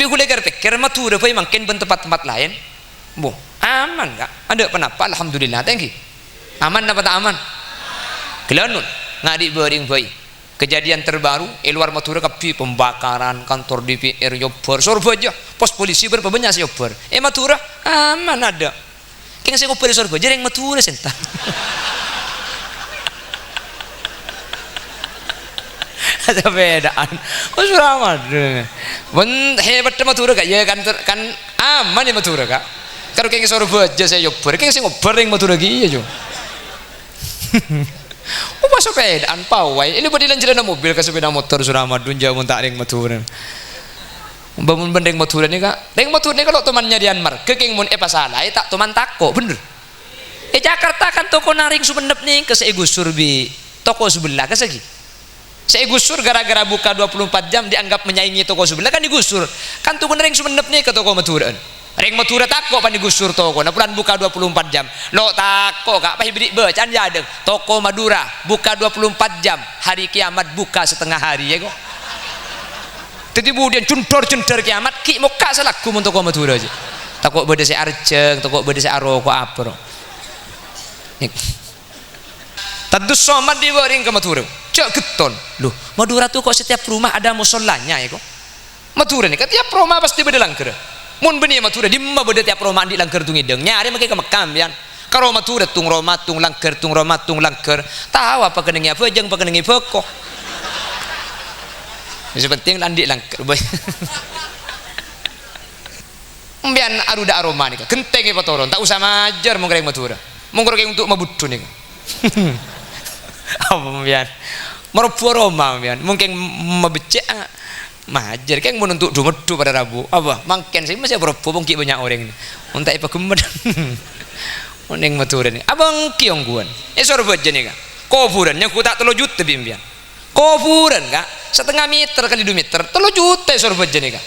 Ambil gula pikir Madura pun mungkin tempat-tempat lain. Bu, aman enggak? Ada kenapa? Alhamdulillah, thank you. Aman apa tak aman? Kelanun ngadik bering bayi. Kejadian terbaru luar Madura kapi pembakaran kantor DPR Yobar Surabaya, pos polisi berapa banyak Yobar. Madura aman ada. Keng saya ngoper Surabaya yang Madura sentan. Ada bedaan. Oh selamat. Hebat Madura kak ya kan aman ya Madura kak. Kalau keng Surabaya saya Yobar, keng saya ngoper yang Madura gitu. Oh masuk bedaan pawai. Ini badilan jalan mobil ke sepeda motor Suramadun jauh tak ring Madura. Bangun bendeng Madura ni kak. Ring Madura ni kalau temannya Dianmar, keng mun pasalah, tak teman tako bener. Jakarta kan toko naring Sumenep nih ke seigusur bi toko sebelah ke segi. Seigusur gara-gara buka 24 jam dianggap menyaingi toko sebelah kan digusur. Kan toko naring Sumenep nih ke toko Madura. Ring Madura tako pan digusur toko. Nah bulan buka 24 jam. Lo tako kak pasti beri becan jadeng. Toko Madura buka 24 jam. Hari kiamat buka setengah hari ya kok. Jadi kemudian cuntor kiamat ki mau kak selaku untuk toko Madura aja. Toko beda saya arceng, toko beda saya aroko apa. Tadus somad di waring ke Madura. Cok geton. Loh, Madura tuh kok setiap rumah ada musolanya ya kok. Madura nih kan tiap rumah pasti beda langker. Mun benih Madura di mana beda tiap rumah di langker tung hidung. Nyari makai ke Mekam pian. Karo Madura tung rumah tung langker tung rumah tung langker. Tahu apa kenengnya apa jeng apa kenengnya pokok. Yang penting landik langker. Mbian aruda aroma nih. Kenteng apa toron. Tak usah majar menggereng Madura. Menggereng untuk mabutu nih. Apa mbian? Merupu aroma mbian. Mungkin mabecek majar kan menuntut dumedu pada Rabu. Apa? Mangken sih masih merupu mungkin banyak orang ini. Untuk apa kemed? Mending Madura nih. Abang kiong guan. Surabaya nih kan. Kuburannya ku tak 3 juta bimbian. Kuburan kak. Setengah meter kali 2 meter. 3 juta Surabaya nih kak.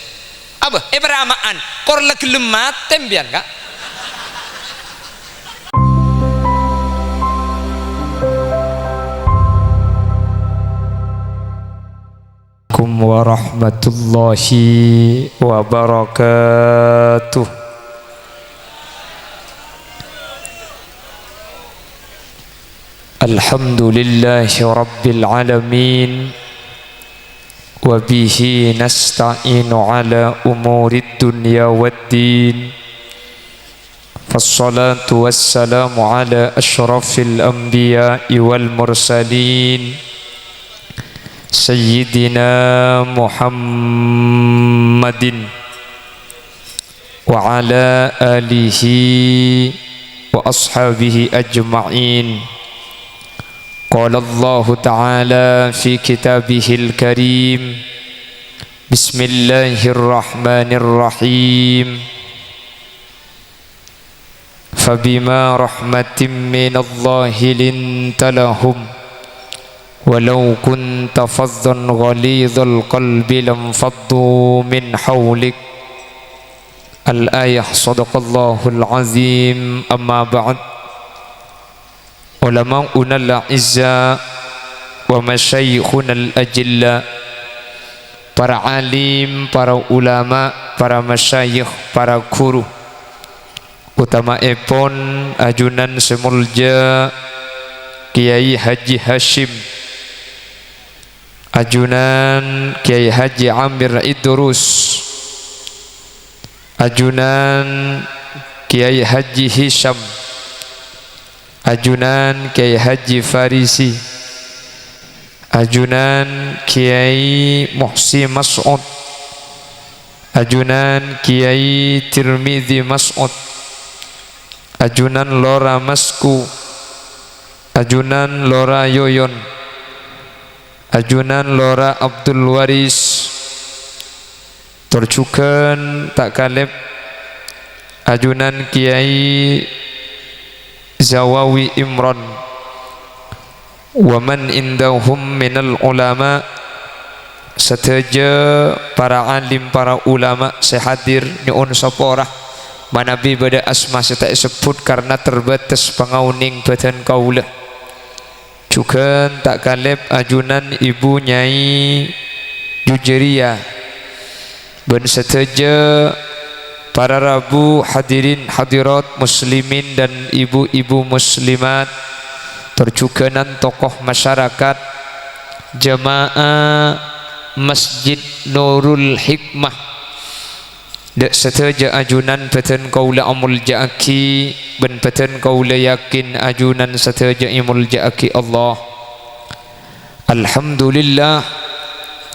Apa? Beramaan. Kor lagi lemat tembian kak. Warahmatullahi wabarakatuh. Alhamdulillahi rabbil alamin. Wabihi nasta'inu ala umurid dunya waddin. Fassalatu wassalamu ala ashrafil anbiya'i wal mursalin Sayyidina Muhammadin wa ala alihi wa ashabihi ajma'in. Qala Allah Ta'ala fi kitabihil karim. Bismillahirrahmanirrahim. Fabima rahmatin minallahi linta lahum walau kunta faddan ghalidhal qalbi lam faddu min hawlik. Al-ayah sadaqallahul azim. Amma ba'd. Ulama'una al-izza wa masyayikhuna al-ajilla, para alim, para ulama, para masyayikh, para guru, utama epon ajunan semulja Kiai Haji Hashim, ajunan Kiai Haji Amir Idrus, ajunan Kiai Haji Hisham, ajunan Kiai Haji Farisi, ajunan Kiai Muhsi Mas'ud, ajunan Kiai Tirmidzi Mas'ud, ajunan Lora Masku, ajunan Lora Yoyon, ajunan Lora Abdul Waris, tercukan tak kaleb ajunan Kiai Zawawi Imran, wa man indahum minal ulama, seteja para alim, para ulama sehadir nyuun saporah manabi pada asma serta sebut karena terbatas pengauning badan kaulah. Juga tak kaleb ajunan Ibu Nyai Jujeria, Ben seteja para rabu hadirin hadirat muslimin dan ibu-ibu muslimat, terjuganan tokoh masyarakat, jamaah Masjid Nurul Hikmah, dek seteja ajunan peten kaula amul jaaki ben peten kaula yakin ajunan seteja imul jaaki Allah. Alhamdulillah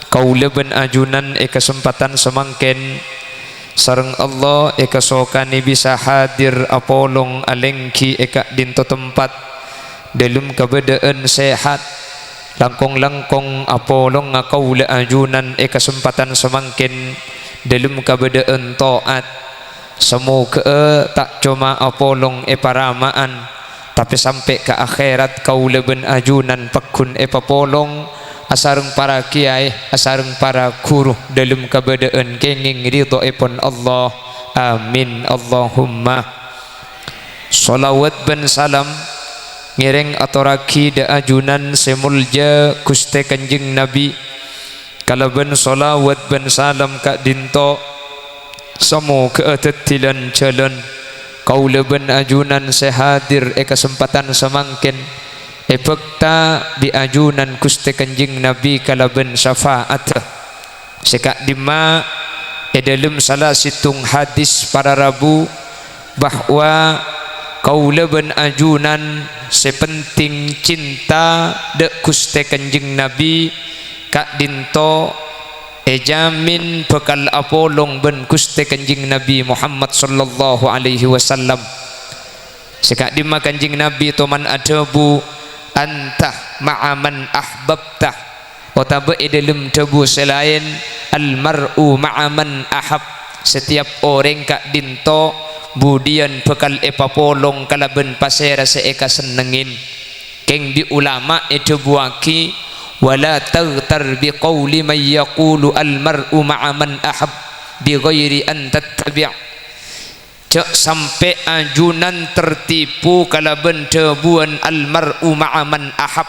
kaula ben ajunan kesempatan semangken sareng Allah sokani bisa hadir apolong alengki dinto tempat dalam keadaan sehat langkong-langkong apolong kaula ajunan kesempatan semangken dalam keadaan taat. Semoga tak cuma apolong paramaan tapi sampai ke akhirat kaula ben ajunan pekun papolong asareng para kiai, asareng para guru dalam keadaan kenging ridho ipun Allah. Amin Allahumma. Salawat ben salam ngiring aturaki da ajunan semulja Gusti Kanjeng Nabi, kalaban salawat ben salam kak dinto samu keatetilan jalan kaula ben ajunan sehadir kesempatan semangkin epekta di ajunan Gusti Kanjeng Nabi kalaban syafaat sekak dima dalam salah situng hadis para rabu bahwa kaula ben ajunan sepenting cinta dek Gusti Kanjeng Nabi kak dinto jamin bekal apolong ben Gusti Kanjeng Nabi Muhammad sallallahu alaihi wasallam. Sekak dima Kanjeng Nabi toman adabu antah ma'aman ahbabtah otaba dalam tabu selain almar'u ma'aman ahab. Setiap orang kak dinto budian bekal epapolong kalaben pasera seeka senengin keng di ulama itu buaki wala taghtar biqauli man yaqulu almar'u ma'a man ahab bighairi an tattabi'. Cak sampai ajunan tertipu kalaben tebuan almar'u ma'a man ahab.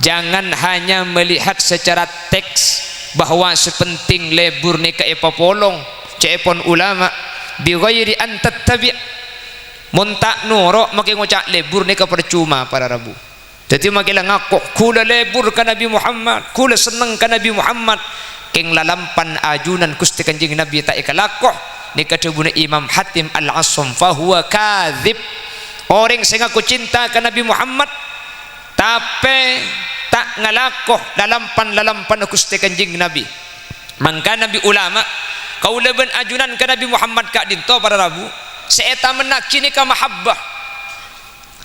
Jangan hanya melihat secara teks bahwa sepenting lebur ni ka epapolong cepon ulama bighairi an tattabi'. Muntak nurok makin ngucak lebur ni ka percuma para rabu. Jadi makilah ngaku kula lebur ka Nabi Muhammad, kula seneng ka Nabi Muhammad, keng lalampan ajunan Gusti Kanjeng Nabi tak ikalakoh ni kadebuna Imam Hatim Al-Asam fahuwa kadzib. Orang sing ngaku cinta ka Nabi Muhammad tapi tak ngalakoh lalampan Gusti Kanjeng Nabi. Mangka Nabi ulama kaula ben ajunan ka Nabi Muhammad kak dinto para rabu seeta menakini ka mahabbah.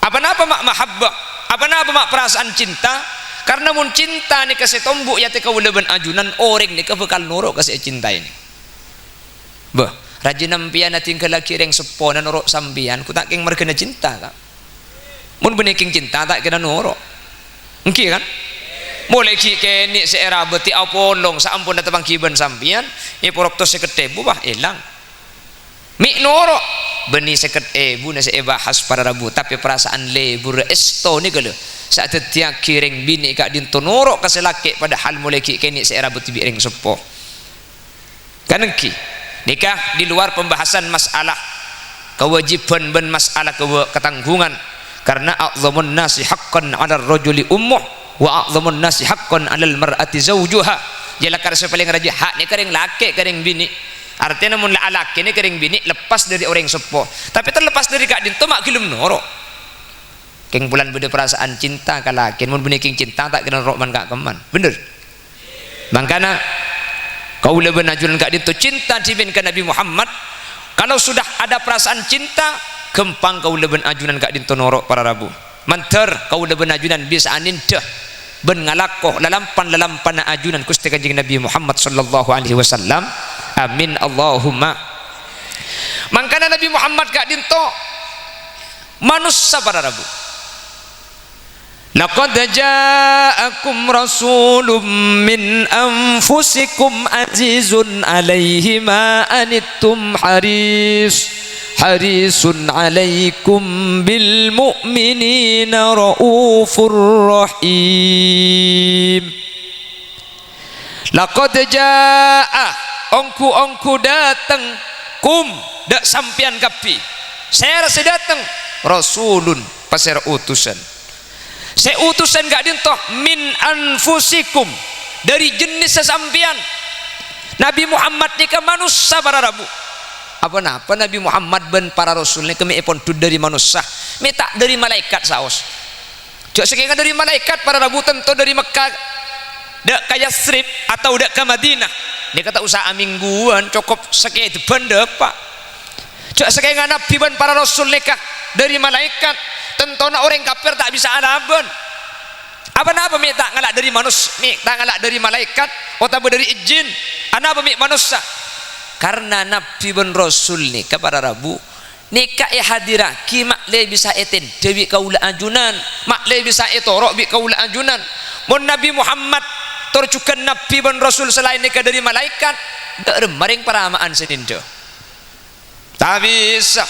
Apa-apa mak mahabbah? Apa-apa mak perasaan cinta? Karena mun cinta ni kasih tombuk ya teka uleban ajunan orang ni kebekal norok kasih cinta ini. Bah, rajin nampian tinggal laki reng sepona norok sambian, ku tak keng merkena cinta tak? Mun beneking cinta tak kena norok. Engki kan? Mulai ki keni seera beti apolong saampun datang kiban sambian, ya porok to seketebu bah elang. Mik norok beni seket bu nasi bahas para rabu tapi perasaan lebur esto ni kalau saat tiang kiring bini kak dinto norok kasih laki padahal mulai ki keni seera beti biring sepo kanengki nikah di luar pembahasan masalah kewajiban ben masalah ketanggungan karena a'zamun nasi haqqan 'ala ar-rajuli ummuh wa a'zamun nasi haqqan 'ala al-mar'ati zawjuha. Jela karena paling rajin hak ni kering laki kering bini. Artinya mun laki ni kering bini lepas dari orang sepo tapi terlepas dari kak dinto mak kilum norok keng bulan beda perasaan cinta ka laki mun beneking cinta tak kena norok man kak keman bener. Mangkana kaula ben ajunan kak dinto cinta dibin ka Nabi Muhammad. Kalau sudah ada perasaan cinta gempang kaula ben ajunan kak dinto norok para rabu manter kaula ben ajunan bisa anin dah ben ngalakoh lalampan ajunan Gusti Kanjeng Nabi Muhammad sallallahu alaihi wasallam. Amin Allahumma. Mangkana Nabi Muhammad kak dinto manusia para rabu. Laqad ja'akum rasulun min anfusikum azizun alaihi ma anittum harisun alaikum bil mu'minina raufur rahim. Laqad ja'a ongku datang kum dak sampian kapi saya rasa datang rasulun pasir utusan saya utusan gak dintoh min anfusikum dari jenis sesampian. Nabi Muhammad ni kan manusia para rabu apa Nabi Muhammad ben para rasul ni kami epon tu dari manusia minta dari malaikat saos jok sekian dari malaikat para rabu tentu dari Mekah dak ke Yasrib atau dak ke Madinah dia kata usaha mingguan cukup sekian itu benda pak jok sekian Nabi ben para rasul ni dari malaikat tentu orang kafir tak bisa anaban apa minta ngalak dari manusia minta ngalak dari malaikat atau dari jin apa manusia karena Nabi ben Rasul ni kepada Rabu nikah hadira ki mak le bisa eten dewi kaula ajunan mak le bisa etorok bi kaula ajunan mun Nabi Muhammad tercukan Nabi ben Rasul selain nikah dari malaikat dak maring paramaan senindo tak bisa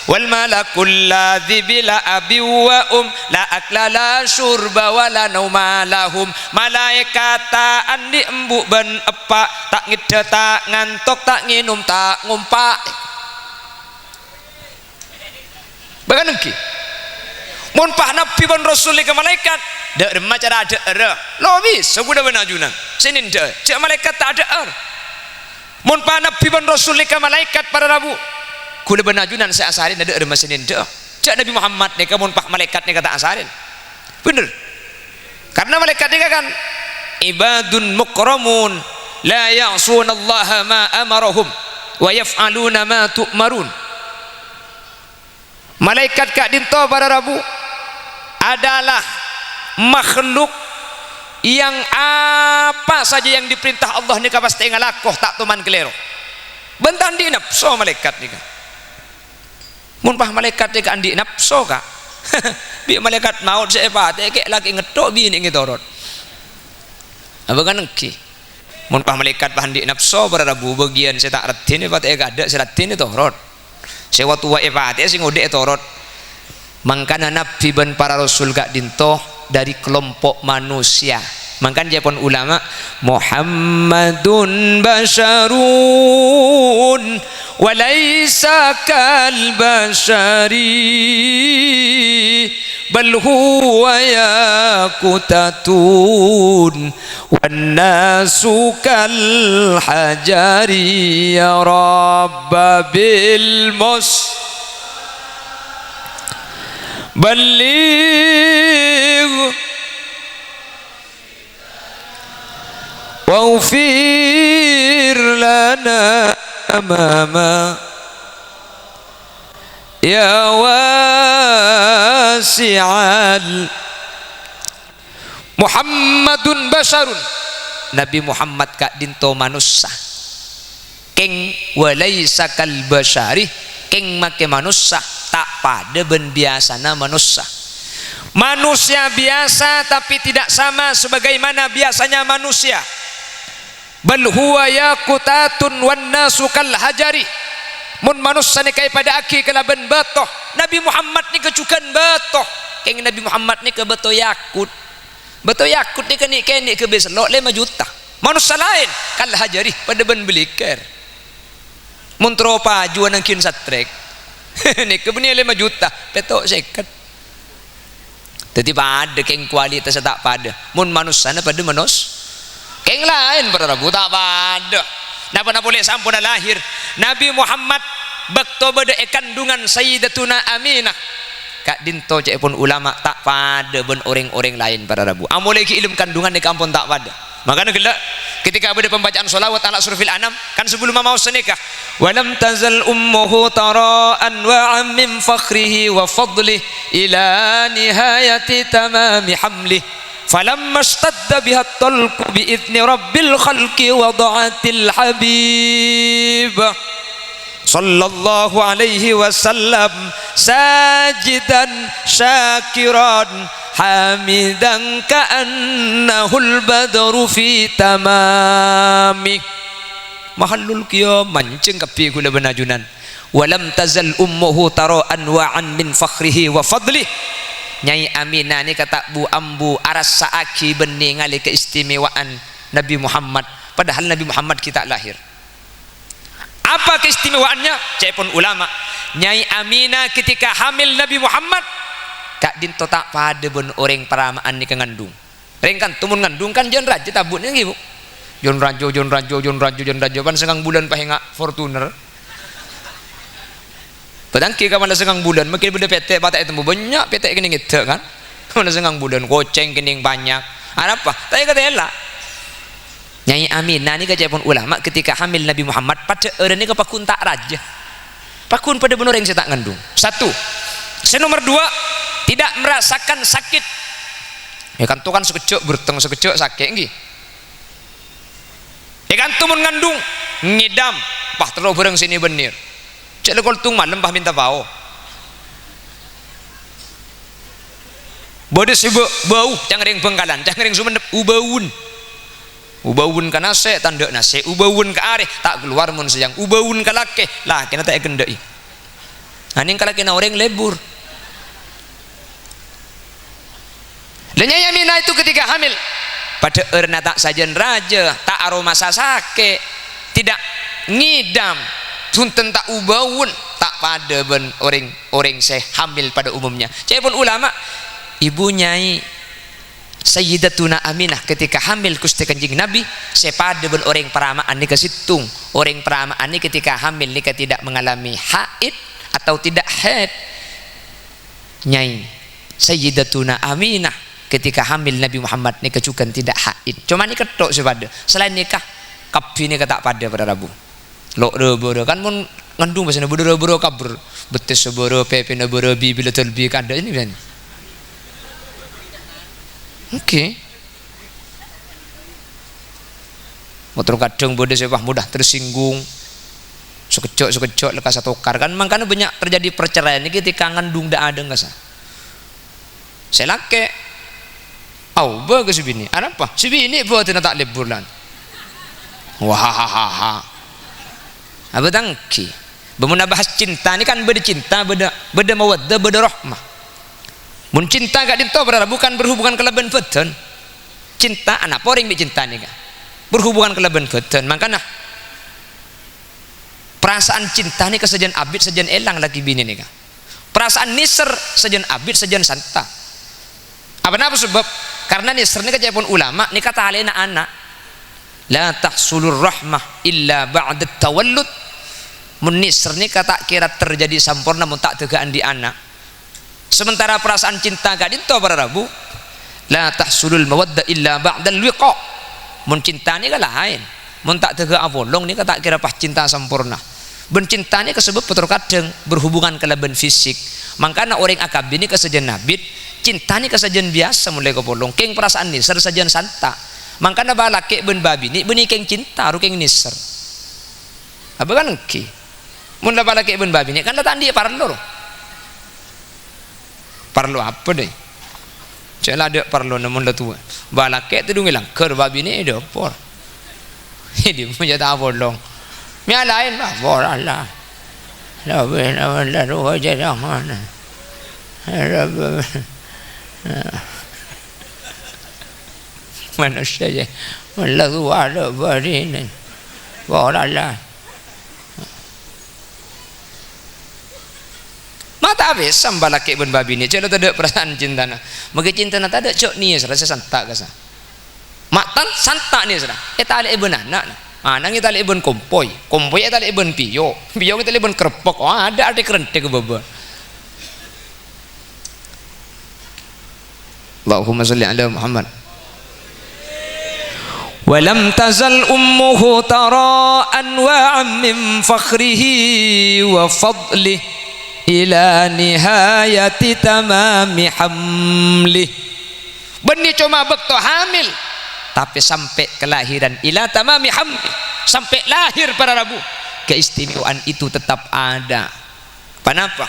wal malakul ladzi bila abi wa la akla la syurba wala nauma lahum malaikat ta andi embu ben epak tak ngide tak ngantuk tak nginum tak ngumpak bagan engki mun pah nabi ben rasul ke malaikat dak macara ada era lo bisa budak benajunan sinin dak cak malaikat tak ada mun pah nabi ben rasul ke malaikat para rabu kula benajunan saya asarin ada masinin dah cak Nabi Muhammad ni kamun pak malaikat ni kata asarin bener karena malaikat ni kan ibadun mukramun la ya'sunallaha ma amarahum wa yaf'aluna ma tu'marun malaikat kak dinto para rabu adalah makhluk yang apa saja yang diperintah Allah ni pasti ngalakoh tak tuman kelero bentan di nafsu malaikat ni kan mun pah malaikat ni kan di nafsu kak bi malaikat maut saya pate kek lagi ngetok bini ngitorot apa kan engki mun pah malaikat pah di nafsu pada rabu bagian saya tak retin pate ada saya retin torot saya waktu wa pate sing ngode torot mangkana nabi ben para rasul gak dintoh dari kelompok manusia mangkan japon ulama Muhammadun basyarun walaysa kal basyari bal huwa yaqutatun wan nasu kal hajari ya rabba bil mus baligh waghfir lana amama ya wasi'al Muhammadun basyarun Nabi Muhammad kak dinto manusia keng walaysa kal basyari keng make manusia tak pada ben biasana manusia biasa tapi tidak sama sebagaimana biasanya manusia bal huwa yaqutatun wan nasu kal hajari mun manusia ni kai pada aki kelaban batoh Nabi Muhammad ni kecukan batoh keng Nabi Muhammad ni ke batoh yakut ni keni ke beselok 5 juta manusia lain kal hajari pada ben beliker mun tropa juan angkin satrek ni ke beni 5 juta petok seket jadi pada keng kualitas tak pada mun manusia na pada keng lain pada rabu tak pada napa boleh sampun lahir Nabi Muhammad bakto beda kandungan Sayyidatuna Aminah kak dinto cek pun ulama tak pada ben orang-orang lain pada rabu amole ki ilmu kandungan di kampung tak pada makanya gelak ketika ada pembacaan sholawat ala surfil anam kan sebelum mau senikah walam tazal ummuhu tara'an wa ammim fakhrihi wa fadlih ila nihayati tamami hamlih falamma ishtadda biha talqu bi idni rabbil khalqi wada'atil habib sallallahu alaihi wasallam sajidan syakiran hamidan ka'annahul badru fi tamami mahallul qiyam mancing kapi kula benajunan walam tazal ummuhu tara'an wa an min fakhrihi wa fadlih Nyai Aminah ni kata bu ambu aras saaki bening ngali keistimewaan Nabi Muhammad padahal Nabi Muhammad kita lahir Apa keistimewaannya? Cek pun ulama, Nyai Aminah ketika hamil Nabi Muhammad kak dinto tak pada ben orang paramaan ni kengandung. Reng kan tumun ngandung kan jon raja tabutnya nggih Bu. Jon rajo pan sengang bulan pahenga Fortuner. Padangki ka mana sengang bulan makin beda petek batak itu banyak petek kening itu kan. Mana sengang bulan goceng kening banyak. Apa? Tapi kata elak. Nyai Aminah ni kaca pun ulama ketika hamil Nabi Muhammad pada orang ni kepakun tak raja. Pakun pada benar yang saya tak ngandung. Satu. Nomor dua, tidak merasakan sakit. Ya kan tuh kan sekecuk berteng sekecuk sakit nggih. Ya kan tuh mengandung ngidam, pah terlalu bereng sini benir. Cek lekol tung malam pah minta bau. Bode sibuk bau, jangan ring bengkalan, jangan ring sumenep ubaun ka nase tanda nase ubaun ka areh tak keluar mun sayang ubaun ka lake lah kena tak gendai aning kala kena orang lebur. Nyai Aminah itu ketika hamil pada erna tak sajen raja tak aroma sasake tidak ngidam sunten tak ubaun tak pada ben orang saya hamil pada umumnya. Cai pun ulama ibu Nyai Sayyidatuna Aminah ketika hamil Gusti Kanjeng Nabi sepada ben orang peramaan ni kesitung orang peramaan ni ketika hamil ni tidak mengalami haid atau tidak haid. Nyai Sayyidatuna Aminah ketika hamil Nabi Muhammad ni kecukan tidak haid cuma ni ketok sepada selain nikah kabhi ni tak pada pada Rabu lok reboro kan mun ngandung basana boro kabur betes seboro pepe na boro bi bila telbi kada ini kan. Oke. Motor kadang bodoh sepah mudah tersinggung. Sekecok lekas satu kar kan makanya banyak terjadi perceraian ini ketika ngandung dak ada enggak sah. Selake. Au bagus bini. Apa? Si bini buat tak liburan. Wah. Apa tangki? Bemuna bahas cinta ini kan beda cinta, beda mawaddah, beda rahmah. Mun cinta gak dinto bukan berhubungan kelebihan badan. Cinta anak poring di cinta nih kan berhubungan kelebihan badan. Makanya perasaan cinta nih kesajian abid sajian elang lagi bini nih kan. Perasaan nisr sajian abid sajian santa. Apa sebab? Karena nisr nih kejapun ulama nih kata alena anak la tahsulur rahmah illa ba'da tawallud. Mun nisr nih kata kira terjadi sempurna mun tak tegaan di anak. Sementara perasaan cinta gak dinto para Rabu la tahsulul mawaddah illa ba'dal liqa. Mun cinta ni kan lain mun tak tega abolong ni tak kira pas cinta sempurna. Ben cinta ni kesebut betul kadang berhubungan kelebihan fisik. Makanya orang akab ini kesajian nabid cinta ni kesajian biasa mulai kebolong keng perasaan nisar sajian santa. Makanya balake ben babi ni beni keng cinta ru keng nisar. Apa kan ki mun la balake ben babi ni kan datang dia parlo. Perlu apa deh? Cela ada perlu namun dah tua. Balake tu dungilang ker babi ni ada por. Ini punya tak bolong. Mia lain lah por Allah. Lawan lawan lalu aja jangan. Manusia je. Lalu ada beri ni. Por Allah. Mata habis sambalake ben babi ni celo tak ada perasaan cinta na magi cinta na tak ada cok ni rasa santa kasa matan santa ni sara tali ibn anak nang tali ibn kompoi tali ibn piyo tali ibn kerpok ada arti kerente ke baba. Allahumma shalli ala Muhammad. Walam tazal ummuhu tara'an wa min fakhrihi wa fadlihi ila nihayati tamami hamlih. Benih cuma bekto hamil tapi sampai kelahiran ila tamami hamlih sampai lahir para Rabu keistimewaan itu tetap ada. Kenapa?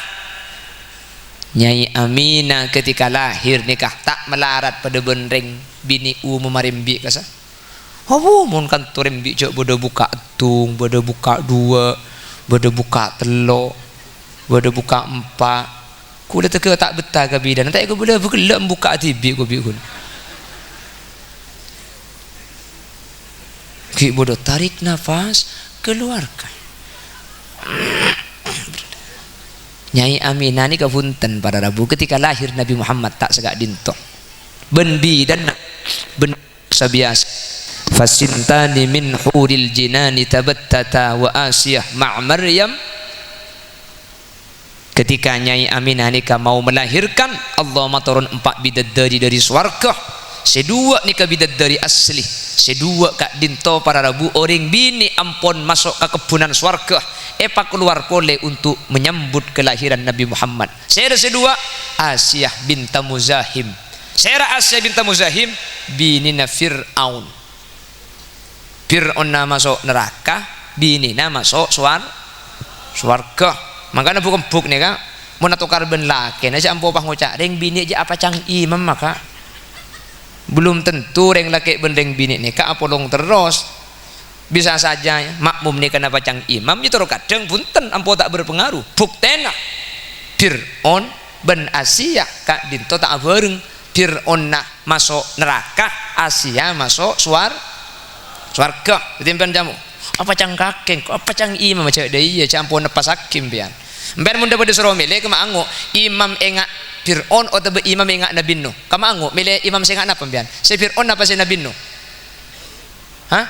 Nyai Aminah ketika lahir nikah tak melarat pada benreng bini memarimbi kasa. Oh mun kan turimbi jok bodo buka tung bodo buka dua bodo buka telo bodo buka empat ku dah teka tak betah ke bidan tak aku boleh bergelak buka TV ku biun ki bodo tarik nafas keluarkan Nyai Aminah ni kepunten para Rabu ketika lahir Nabi Muhammad tak segak dinto ben bi dan ben sabias fasintani min huril jinani tabattata wa Asiyah ma' Maryam. Ketika Nyai Aminah nikah mau melahirkan, Allah maturun 4 bidadari dari swarga. Sedua nikah bidadari asli, sedua kak dinto para Rabu orang bini ampun masuk ke kebunan swarga. Epa keluar pole untuk menyambut kelahiran Nabi Muhammad. Saya sedua Asiyah binta Muzahim. Saya Asiyah binta Muzahim binina Fir'aun. Fir'aun masuk neraka, binina masuk swarga. Makanya bukan buk nih kak, mau natukar ben laki. Nasi ampo pah ngucap, reng bini aja apa cang imam maka belum tentu reng laki ben reng bini nih kak apolong terus. Bisa saja ya, makmum nih kenapa cang imam itu kadang punten ampo tak berpengaruh. Buktena Fir'aun ben Asiyah kak dinto tak bareng. Fir'aun masuk neraka, Asiyah masuk swarga. Ditimpan jamu. Apa cang kakek, apa cang imam macam dia iya campur nepas hakim pian. Mben mun dapat disuruh milih kema angu imam engak Fir'aun atau imam engak Nabi Nuh. Kema angu milih imam sing ngak napa pian? Si Fir'aun apa si Nabi Nuh? Hah?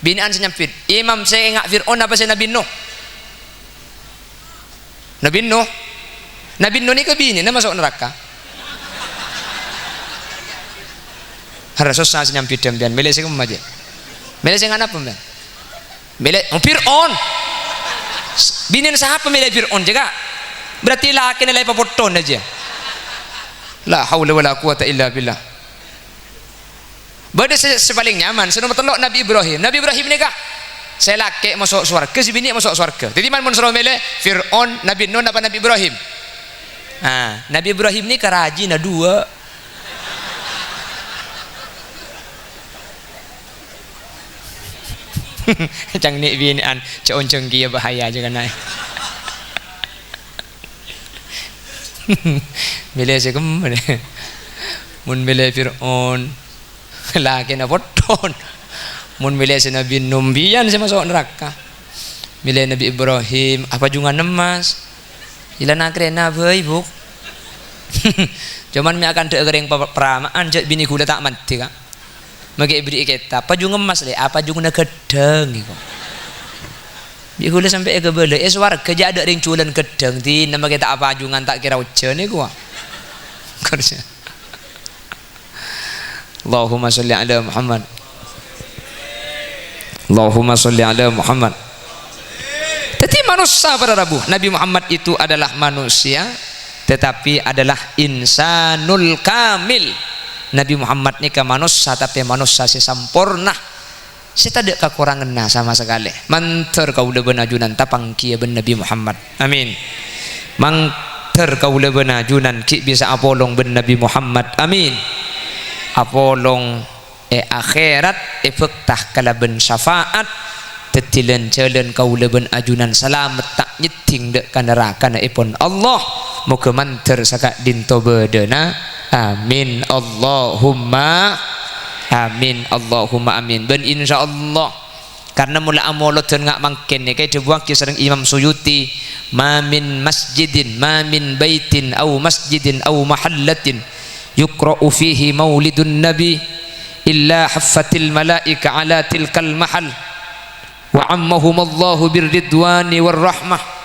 Binaan senyampit. Imam sing engak Fir'aun apa si Nabi Nuh? Nabi Nuh. Nabi Nuh ni ke bini na masuk neraka. Harus susah senyampit pian. Milih sing kemaje. Milih sing ngak napa pian? Milih Fir'aun. Binin siapa milih Fir'aun juga? Berarti laki nilai papoton aja. La haula wala quwata illa billah. Bada sepaling nyaman. Senang telok Nabi Ibrahim. Nabi Ibrahim ni kah? Saya laki masuk surga, si bini masuk surga. Jadi mana mun suruh milih Fir'aun, Nabi Nuh apa Nabi Ibrahim? Ah, Nabi Ibrahim ni karaji na dua. Cang ni binian caon cengki ya bahaya aja kan naik. Milih saya kemana? Mun milih Fir'aun, laki na poton. Mun milih si Nabi Numbian saya masuk neraka. Milih Nabi Ibrahim, apa jungan emas? Ilan akrena ibu. Cuman mi akan degereng peramaan jat bini kuda tak mati kak. Magi beri kita apa jungan emas le, apa jungan gedeng gitu. Bi kuda sampai ke bele, warga kerja ada ring culan gedeng ti nama kita apa jungan tak kira ucap ni gua. Kerja. Allahumma sholli ala Muhammad. Allahumma sholli ala Muhammad. Tetapi manusia pada Rabu Nabi Muhammad itu adalah manusia tetapi adalah insanul kamil. Nabi Muhammad ni ke manusia tapi manusia si sempurna. Si tak ada kekurangan sama sekali. Mantar kau le benajunan tapang kia ben Nabi Muhammad. Amin. Mantar kau le benajunan ki bisa apolong ben Nabi Muhammad. Amin. Apolong akhirat fektah kala ben syafaat tetilen jalan kau le ben ajunan selamat tak nyeting dek neraka na ipun Allah. Muka mantar sakak dinto bedena. Amin Allahumma amin Allahumma amin. Ben insyaallah karena mula amolot ngak mangken ni kay dibuang kisah Imam Suyuti ma min masjidin ma min baitin au masjidin au mahallatin yuqra'u fihi maulidun nabi illa haffatil malaika ala tilkal mahal wa ammahum Allahu birridwani warrahmah.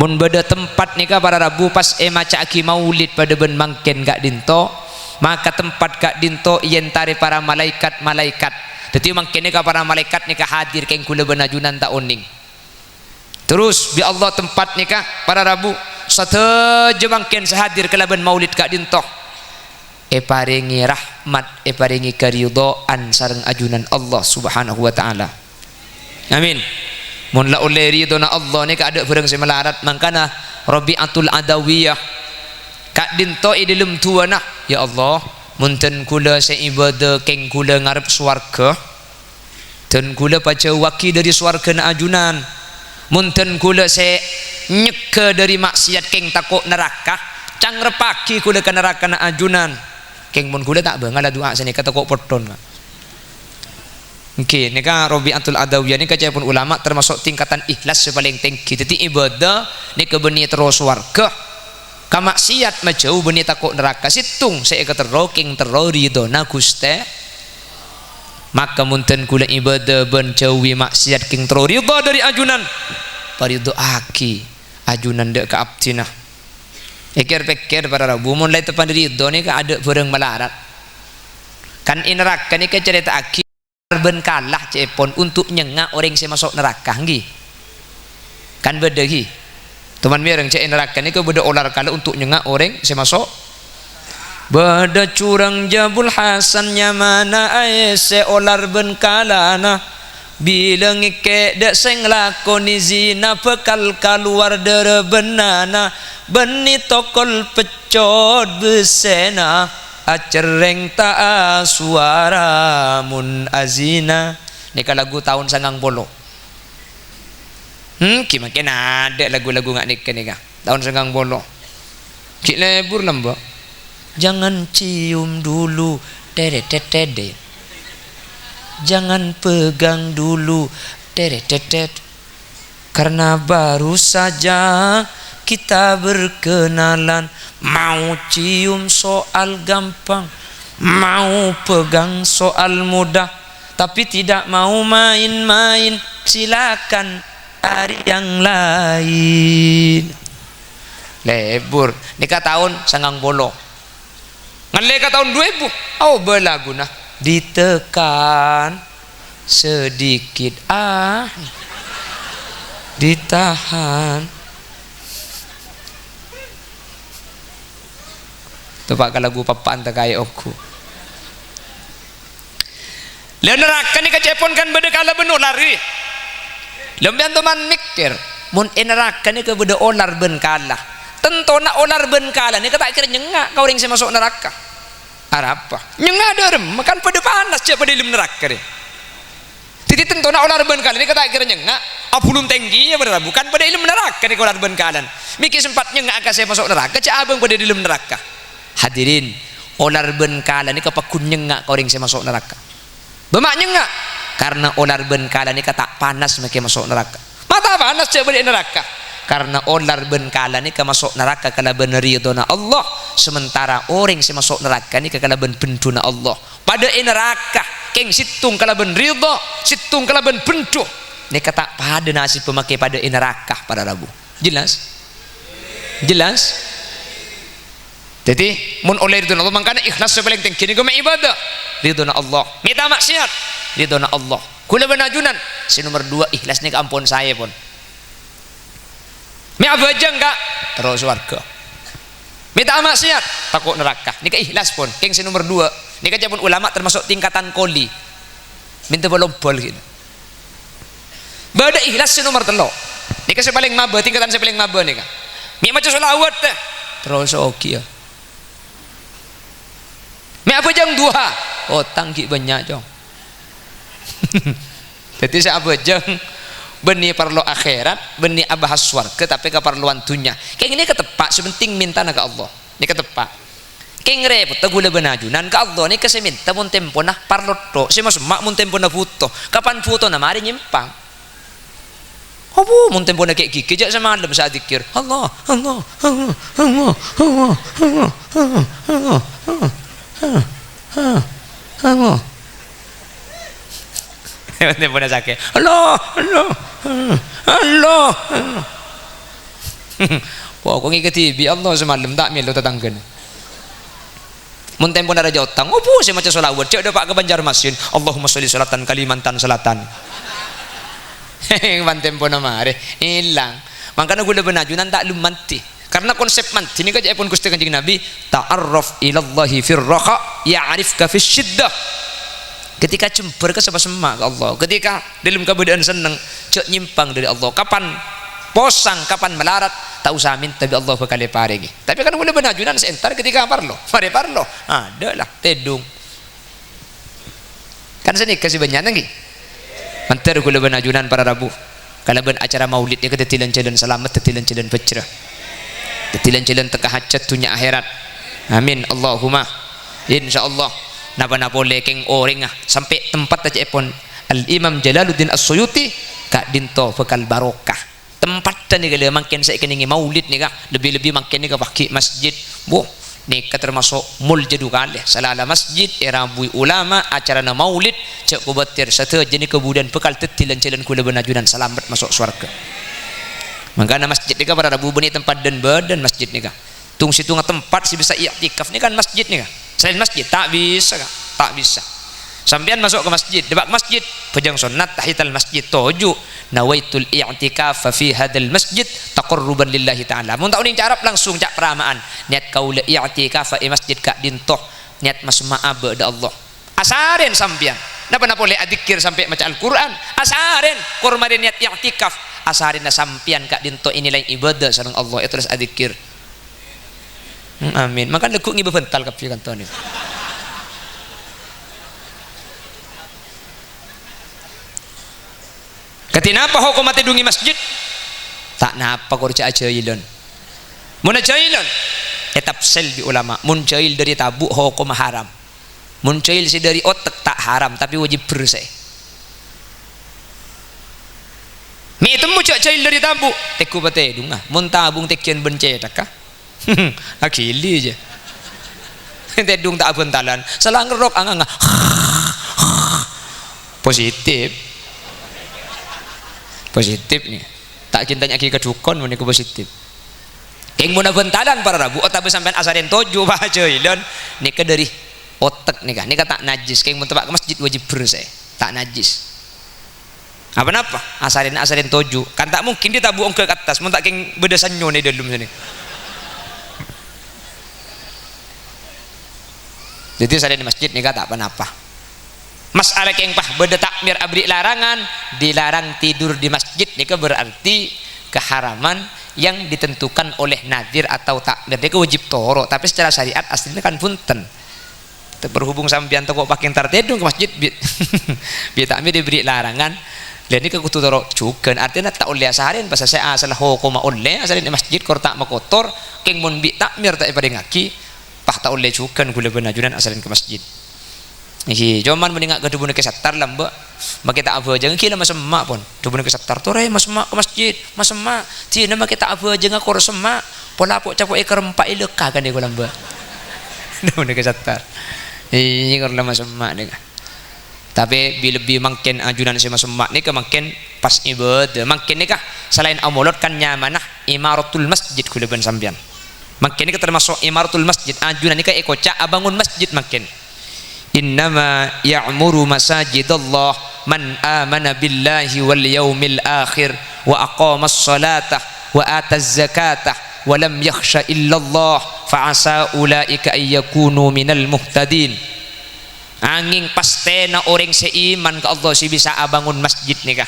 Mun beda tempat nikah para Rabu pas maca aki maulid pada ben mangken gak dinto maka tempat gak dinto yen tari para malaikat jadi mangken nikah para malaikat nikah hadir keng kula benajunan tak uning terus bi Allah tempat nikah para Rabu sateje mangken sehadir kelaban maulid gak dinto paringi rahmat paringi karidhaan sareng ajunan Allah subhanahu wa ta'ala. Amin. Mun la oleh ridona Allah ni ka ada barang semelarat mangkana Rabi'atul Adawiyah kak dinto dalam tuana ya Allah munten kula seibadah keng kula ngarep swarga dan kula baca waki dari swarga na ajunan munten kula se nyeke dari maksiat keng takut neraka cang repaki kula ke neraka na ajunan keng mun kula tak bangala doa sini kata kok poton Oke, ini kan Rabi'atul Adawiyah ini kajian pun ulama termasuk tingkatan ikhlas paling tinggi. Jadi ibadah ini kebeni terus warga, kamaksiat majau beni takut neraka situng saya keteroking terori dona guste. Maka munten kula ibadah ben jauhi maksiat king terori dari ajunan. Parido aki ajunan dek ke abdina. Pikir-pikir para rabu mulai tepan ridho ni kan ada barang melarat. Kan in neraka ni kan cerita aki ben kalah cepon untuk nyengak orang yang masuk neraka nggih. Kan beda nggih. Teman mireng cek neraka ni kan beda olar kalah untuk nyengak orang yang masuk. Beda curang jabul hasannya mana aise olar ben kalana. Bilang ike dek sing lakoni zina pekal keluar dari benana beni tokol pecot besena acereng ta suara mun azina. Ini kan lagu tahun sangang bolo. Makin ada lagu-lagu ngak nikah nih tahun sangang bolo. Cik lebur lembak. Jangan cium dulu dede. Jangan pegang dulu dede. Karena baru saja kita berkenalan. Mau cium soal gampang, mau pegang soal mudah, tapi tidak mau main-main. Silakan cari yang lain. Lebur nikah tahun sangang bolo ngaleka tahun 2000 berlagu nah ditekan sedikit ditahan. Tepak lagu papan tak kaya aku. Lalu neraka ni kecepon kan beda kala benar lari. Lembian teman mikir, mun neraka ni ke beda olar ben kala. Tentu nak olar ben kala ni kata kira nyengak kau ring saya masuk neraka. Apa? Nyengak derem, makan pada panas cek pada dalam neraka ni. Titi tentu nak olar ben kala ni kata kira nyengak. Apulum tinggi ya berada bukan pada dalam neraka ni olar ben kala. Mikir sempat nyengak ke saya masuk neraka, cek abang pada dalam neraka. Hadirin, olar ben kala ni kapakun nyengak kau ring saya masuk neraka. Bemak nyengak karena olar ben kala ni kata panas makin masuk neraka. Mata panas cek balik neraka. Karena olar ben kala ni ke masuk neraka kala ben ridona Allah, sementara orang yang masuk neraka ni kala ben benduna Allah. Pada neraka keng situng kala ben ridho, situng kala ben benduh. Ni kata pada nasib pemakai pada neraka pada Rabu. Jelas? Jelas? Jadi mun oleh ridona Allah makanya ikhlas paling tinggi ni kau ibadah ridona Allah. Minta maksiat ridona Allah. Kula benajunan si nomor 2 ikhlas ni ampun saya pun. Mi abaja enggak terus warga. Minta maksiat takut neraka. Ni ikhlas pun king si nomor 2. Ni kan pun ulama termasuk tingkatan koli. Minta bol gitu. Bada ikhlas si nomor 3. Ni kan paling maba tingkatan saya paling maba ni kan. Mi maca selawat terus oke ya. Mi apa jang 2? Oh tangki banyak jong. Jadi saya apa jang benih perlu akhirat, benih abahas warga, tapi keperluan dunia. Kayak ini ketepak, sepenting minta ke Allah. Ini ketepak. Kayak repot, gula benajunan ke Allah. Ini kasih minta mun tempo nah parlo to. Si mas mak mun tempo na foto. Kapan foto na mari nyimpang. Mun tempo na kayak gigi, jak sama malam saat dikir. Allah, Allah, Allah, Allah, Allah, Allah, Allah, Allah, Allah. Tempo na sakit. Allah, Allah, Allah. Wah, kau ngikati bi Allah semalam tak melu tetanggan. Mun tempo na raja utang. Opo saya macam solawat. Cek dah pak ke Banjarmasin. Allahumma sholli salatan Kalimantan Selatan. Man tempo na mare hilang. Makanya gue benajunan tak lu manti. Karena konsep manti ini kan pun Gusti Kanjeng Nabi ta'arraf ilallahi firraqa ya'rifka fisyiddah. Ketika jember ke sama-sama ke Allah, ketika dalam keadaan senang cek nyimpang dari Allah, kapan posang, kapan melarat tak usah minta tapi Allah bakal paringi. Tapi kan boleh benajunan sebentar ketika parlo ada lah tedung kan seni kasih banyak lagi mantar boleh benajunan para Rabu kalau ben acara maulid dia ketetilan jalan selamat ketetilan jalan bejrah ketetilan jalan teka hajat dunia akhirat amin Allahumma insyaallah napa boleh keng orang sampai tempat aja pun Al Imam Jalaluddin As-Suyuti kak dinto bekal barokah tempat dan nih makin saya keningi maulid nih kak lebih-lebih makin nih kak pakai masjid bu nih termasuk mul jadu kali salala masjid erabui ulama acara na maulid cek kubatir satu jenis kemudian bekal tetilan jalan kula benajunan selamat masuk surga. Makanya masjid nih kak pada rabu benih tempat dan badan masjid nih kak tung situ tempat sih bisa i'tikaf nih kan masjid nih kak selain masjid tak bisa kak tak bisa. Sampean masuk ke masjid, debak masjid, pejang sunat tahiyatul masjid toju nawaitul i'tikaf fi hadzal masjid taqarruban lillahi taala. Mun tak uning carap langsung cak peramaan. Niat kaula i'tikaf fi masjid kak dintoh, niat masma'a ba'da Allah. Asaren sampean. Napa boleh adzikir sampai maca Al-Qur'an? Asaren kurmare niat i'tikaf. Asaren sampean kak dintoh inilah ibadah sareng Allah itu adzikir. Amin. Maka lekuk ngibe bental ka piye kanton. Ketina apa hukum mati dungi masjid tak napa kau cak jahilun mun jahilun etap sel di ulama mun jahil dari tabu hukum haram mun jahil si dari otak tak haram tapi wajib bersih mi temu cak jahil dari tabu teku bate dunga mun tabung tekian bencetak kah akili aja tedung tak bentalan salah ngerok anganga positif nih tak cintanya ki kedukon meniku positif keng mun bentalan para rabu otak sampean asarin toju baca ilon nika dari otak nika tak najis keng mun tebak ke masjid wajib bersih tak najis apa asarin toju kan tak mungkin ditabu ke atas mun tak keng bedasanyo nih dalam sini jadi asarin di masjid nika tak apa-apa. Masalah yang pah beda takmir abri larangan dilarang tidur di masjid nika berarti keharaman yang ditentukan oleh nadir atau takmir dia wajib toro tapi secara syariat aslinya kan punten berhubung sampean toko pakai tartedung ke masjid biar takmir diberi larangan dan ini kudu toro juga artinya tak oleh asarin pas saya asal hukum oleh asarin di masjid kor tak makotor keng mun bi takmir tak pada ngaki pah tak oleh juga gula benajunan asarin ke masjid. Iki cuman meningak ke dubun ke satar lamba makita apa aja kila mas emak pun dubun ke satar tuh mas emak ke masjid mas emak tina makita apa aja ngakor semak pola pok capok ekor empat ileka kan dia lamba dubun ke satar ini kalau mas emak nih tapi lebih makin ajunan si mas emak nih makin pas ibadah makin nih kah selain amulot kan nyamanah imaratul masjid kuliban sambian makin ini termasuk imaratul masjid ajunan nih kah ekoca abangun masjid makin innama ya'muru masajidallah man amana billahi wal yaumil akhir wa aqamas salatah wa ataz zakatah wa lam yakhsha illallah fa asa ulaika ay yakunu minal muhtadin angin pastena orang seiman ke Allah si bisa abangun masjid nikah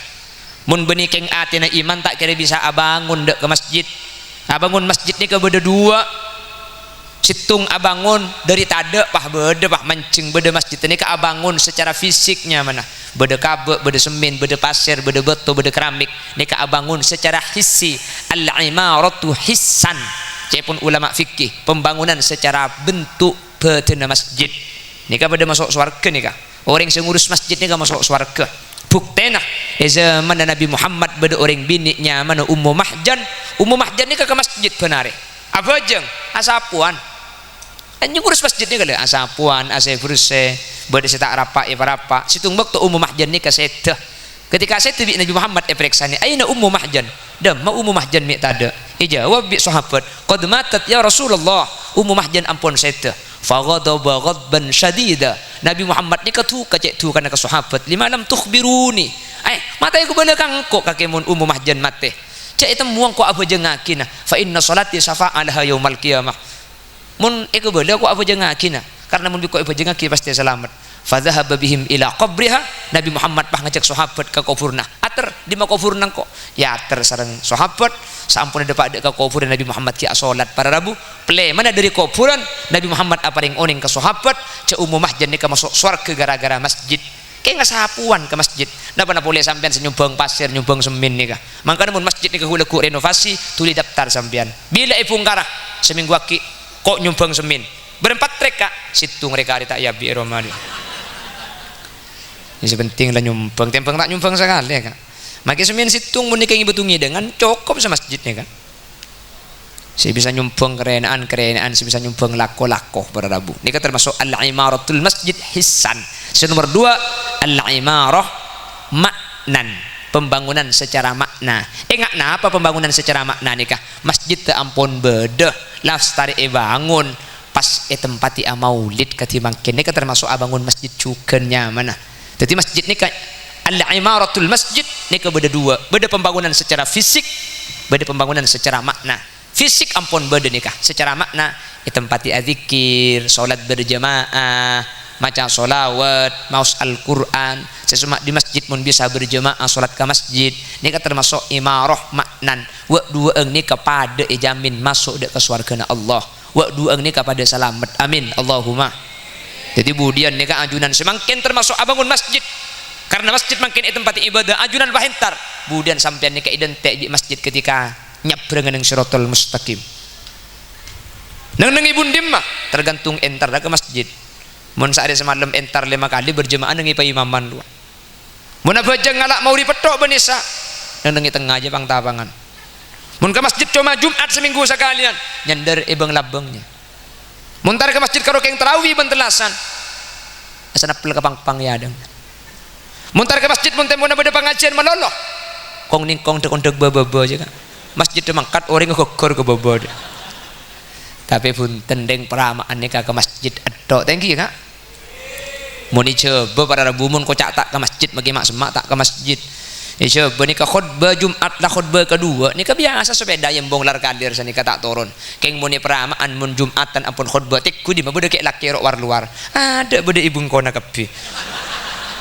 mun benih keng atina iman tak kira bisa abangun dek ke masjid abangun masjid nikah beda dua situng abangun dari tada pah beda pah mancing beda masjid ini ke abangun secara fisiknya mana beda kabe beda semen beda pasir beda batu beda keramik ini ke abangun secara hissi al-imaratu hissan cepun ulama fikih pembangunan secara bentuk betena masjid ini ke beda masuk surga nih kak orang yang ngurus masjid ini ke masuk surga buktena zaman Nabi Muhammad beda orang biniknya mana Ummu Mahjan ini ke masjid benar apa aja asapuan hanya ngurus masjid ni kali asapuan ase bersih bade tak rapa ibarapa situng waktu Ummu Mahjan ni kaseta ketika saya bi Nabi Muhammad periksani aina Ummu Mahjan dam ma Ummu Mahjan mi tada ijawab bi sahabat qad matat ya Rasulullah Ummu Mahjan ampun seta faghadaba ghadban syadida Nabi Muhammad ni katu kacek tu kana ke sahabat lima lam tukhbiruni mata aku bala kangko kakemun Ummu Mahjan mate cek itu muang ko apa jengakina fa inna salati safa'alaha yaumal qiyamah mun eko bala ko apa jengakina karena mun biko apa jengaki pasti selamat fa dhahaba bihim ila qabriha Nabi Muhammad pah ngajak sahabat ke kuburna ater di ma kuburna kok ya ater sareng sahabat sampun depak dek ke kubur Nabi Muhammad ki salat para rabu ple mana dari kuburan Nabi Muhammad aparing oning ke sahabat ce Ummu Mahjan ni ka masuk surga gara-gara masjid kayak nggak sapuan ke masjid napa boleh sampean senyumbang pasir nyumbang semen nih kah makanya mun masjid nih kehulaku renovasi tuli daftar sampean bila ipungkara seminggu aki kok nyumbang semen berempat trek kak situng mereka tak ya bi romani Yang penting lah nyumbang, tempeng tak nyumbang sekali ya kan. Makin semen situng mun ibu tungi dengan cukup sama masjidnya kan. Saya bisa nyumbang kerenaan, saya bisa nyumbang lako para Rabu. Ini kan termasuk al-imaratul masjid hissan. Nomor 2 al-imarah maknan, pembangunan secara makna. Ingat apa pembangunan secara makna nikah? Masjid tak ampun beda lastari bangun pas tempati maulid ketimbang kene kan termasuk bangun masjid juga nyaman. Jadi masjid nikah al-imaratul masjid nikah beda dua, beda pembangunan secara fisik, beda pembangunan secara makna. Fisik ampun beda nikah, secara makna tempati adzikir, salat berjamaah, maca solawat, maus Al-Quran, sesama di masjid pun bisa berjamaah salat ke masjid. Nikah termasuk imarah maknan. Wa dua ni kepada jamin masuk ke surga Allah. Wa dua ni kepada selamat. Amin Allahumma. Jadi budian nikah ajunan semakin termasuk abangun masjid. Karena masjid makin tempat ibadah ajunan bahentar. Budian sampean nikah identik di masjid ketika nyabrang dengan siratal mustaqim. Nang ibundim mah tergantung entar ke masjid. Mun saade semalam entar 5 kali berjemaah nang ipa imaman dua. Mun abajang ngalak mau dipetok benisa nang tengah aja pang tapangan. Mun ke masjid cuma Jumat seminggu sekalian nyender ibang labengnya. Muntar ke masjid karo keng tarawih bentelasan asana pel kapang-pang yadang. Muntar ke masjid mun tempo beda pengajian malolo kong ningkong dek baba aja kan. Masjid mangkat orang ngegor ke baba. Tapi pun tendeng peramaan nikah ke masjid adok thank you kak. Mun coba para Rabu mun kocak tak ke masjid bagi mak semak tak ke masjid. Coba nikah khutbah Jumat lah khutbah kedua nikah biasa sepeda yang bonglar kadir sa nikah tak turun. Keng muni peramaan mun Jumatan ampun khutbah tikku di beda kek laki rok war luar. Ada beda ibung kona kepi.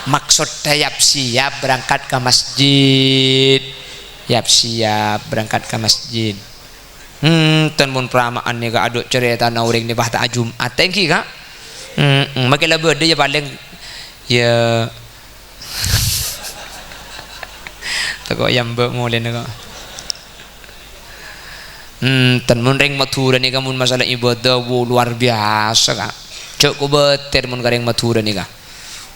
Maksud siap berangkat ke masjid. Siap berangkat ke masjid. Tan mun peramaan nikah aduk cerita nauring ni bahta Jumat thank you kak. Makin lah beda ya paling ya kok yang mulai nih tan mun ring matura nih kamu masalah ibadah luar biasa kak. Cok beter mun kareng matura nih kak.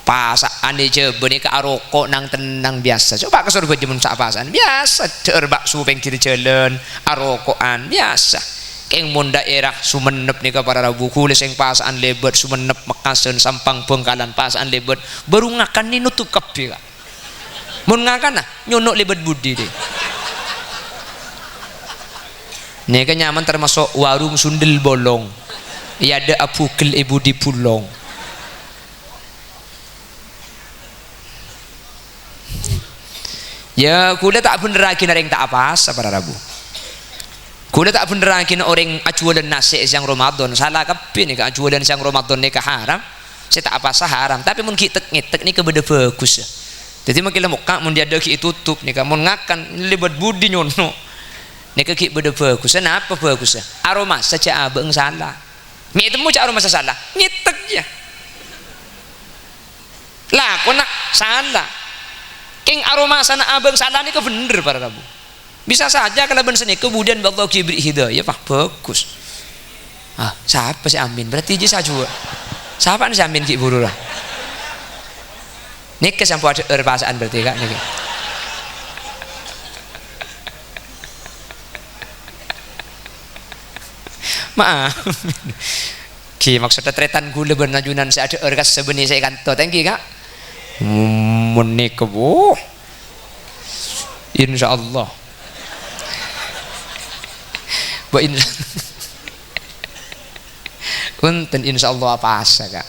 Pasaan nih coba nih ke aroko nang tenang biasa. Coba ke surga jemun sak pasan biasa. Terbak supeng kiri jalan arokoan biasa. Keng mun daerah Sumenep nih ke para Rabu kulis yang pasaan lebat Sumenep Mekasen Sampang Bengkalan pasaan lebat baru ngakan nih nutup kepi kak. Mun ngakan nah nyonok lebat budi deh. Nih kan nyaman termasuk warung sundel bolong. Iya ada apukel ibu di pulong. Ya kuda tak bener lagi orang tak apa para Rabu. Kuda tak bener lagi orang ajualan nasi yang Ramadan salah kepi nih ajualan yang Ramadan nih haram. Saya tak apa haram tapi mun kita ngitek nih kebeda bagus ya. Jadi makin muka mun dia ada ki tutup nih kamu ngakan lebat budi nyono. Nih ki beda bagus. Kenapa bagus ya? Aroma saja abang salah. Mi temu cak aroma salah. Ngitek ya. Lah kau nak salah. King aroma sana abang salah nih bener para Rabu. Bisa saja kalau ben seni kemudian Allah kibri hidayah pak bagus. Siapa sih Amin? Berarti je saja. Siapa nih Amin ki buru lah. Nikah sampai ada perasaan berarti kak nih. Maaf. Ki maksudnya tretan gula bernajunan saya ada orgas sebenih saya kantor thank you kak. Menikah insya Allah. Punten insya Allah apa asa kak.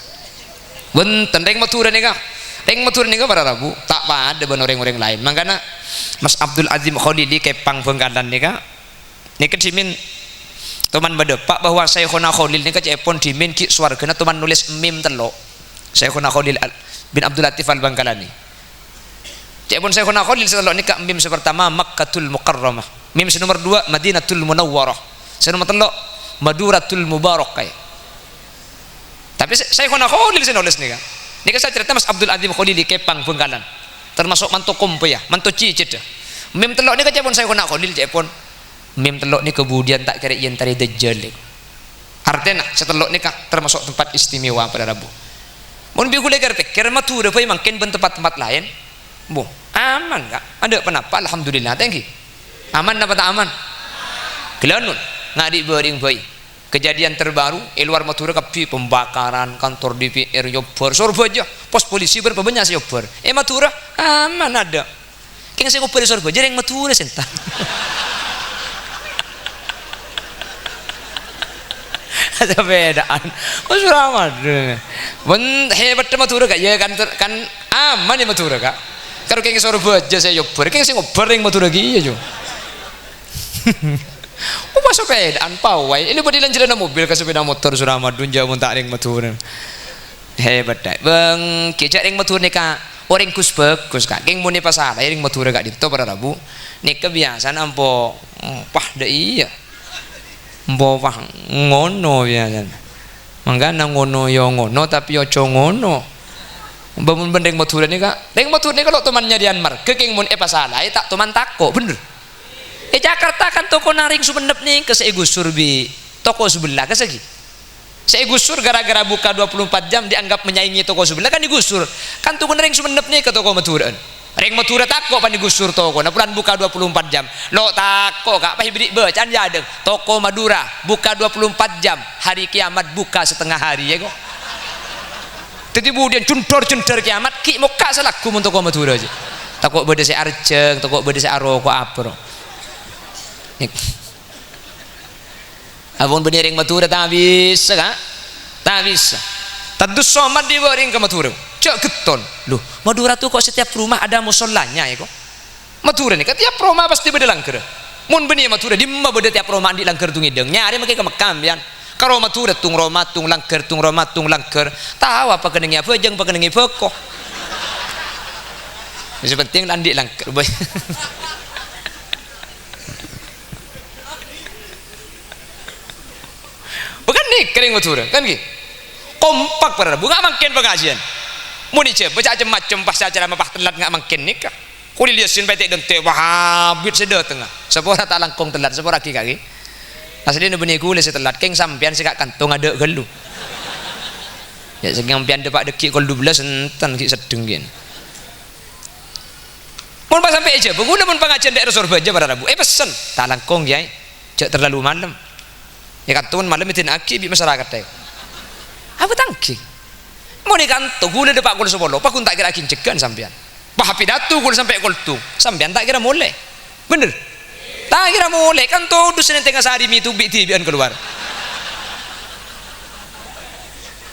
Punten reng matura nih kak. Reng matur nih para Rabu tak pada ben orang-orang lain. Makanya Mas Abdul Azim Khalidi kepang Bengkalan nih kak. Nih kecimin teman berdepak bahwa Syekhuna Khalil nih kecepon dimin ki swargana teman nulis mim telok. Syekhuna Khalil bin Abdul Latif Al Bangkalani. Cepon Syekhuna Khalil telok nih kak mim pertama Makkatul Mukarramah. Mim nomor 2 Madinatul Munawwarah. Nomor 3 Maduratul Mubarak kayak. Tapi Syekhuna Khalil nulis nih kak. Ini kan saya cerita Mas Abdul Azim Khalili kepang Bengkalan termasuk mantu kompo ya mantu cicit mim telok ini kecepon saya kena Khalil cepon mim telok ini kemudian tak kira yang tadi dajjal artinya setelok ini termasuk tempat istimewa pada Rabu Mun bi kule pikir matura pai mangkin ben tempat-tempat lain. Bu, aman enggak? Ada kenapa? Alhamdulillah, thank you. Aman apa tak aman? Kelanun ngadi bering bayi. Kejadian terbaru luar Madura kapi pembakaran kantor DPR Yobar Surabaya, pos polisi berapa banyak Yobar. Madura aman ada. Keng saya ngoper Surabaya yang Madura sentan. Ada bedaan. Oh suramat. Ben hebat Madura kak ya kan aman ya Madura kak. Kalau keng Surabaya saya Yobar, keng saya ngoper yang Madura gitu. Apa sepedaan pawai ini bodilan jalan mobil ke sepeda motor Suramadun jauh tak ring motor hebat dah bang kejak ring motor ni kak orang kus bagus kak geng muni pasal ring motor kak dito pada Rabu ni kebiasaan ampo pah dah iya ampo pah ngono biasa mangga ngono yo ngono tapi yo ngono bangun bendeng motor ni kak ring motor ni kalau temannya di Anmar ke geng muni pasal tak teman tako bener. Jakarta kan toko naring Sumenep nih ke saya gusur bi toko sebelah ke segi saya gusur gara-gara buka 24 jam dianggap menyaingi toko sebelah kan digusur kan toko naring Sumenep nih ke toko Madura ring Madura tako pan digusur toko nah pulang buka 24 jam lo tako kak pasti beri bacan jadeng toko Madura buka 24 jam hari kiamat buka setengah hari ya kok jadi kemudian cuntor kiamat ki mau kak selaku untuk toko Madura aja toko beda saya arceng toko beda saya aroko apa abang beniring Madura tak bisa kak tak bisa tadus somat di baring ke Madura cak geton loh Madura tuh kok setiap rumah ada musolanya ya kok Madura nih setiap rumah pasti beda langker mun benih Madura di mana beda tiap rumah di langker tung hidung nyari makai ke Mekam ya kalau Madura tung rumah tung langker tahu apa keningnya apa jeng apa keningnya pokok yang penting landik langker bukan nih kering Madura kan gitu kompak pada bunga makin pengajian mau dice baca macam pas acara mapah telat nggak makin nikah kuli liasin batik dan teh wahabit sedih tengah sepora tak langkong telat sepora kaki asli ini benih kuli setelat keng sampian sekak kantong ada gelu ya sampian depak dekik kol 12 entan ki sedeng gin mau pas sampai aja beguna mun pengajian daerah Surabaya pada Rabu pesen tak langkong ya cek terlalu malam ya kantun malam itu aki di masyarakat deh apa tangki mau di kantung gula depak gula sepuluh pak kun tak kira akin cegan sampean pak pidato gula sampai gol tu sampean tak kira mulai bener tak kira mulai kan tuh dusun tengah sehari itu bian keluar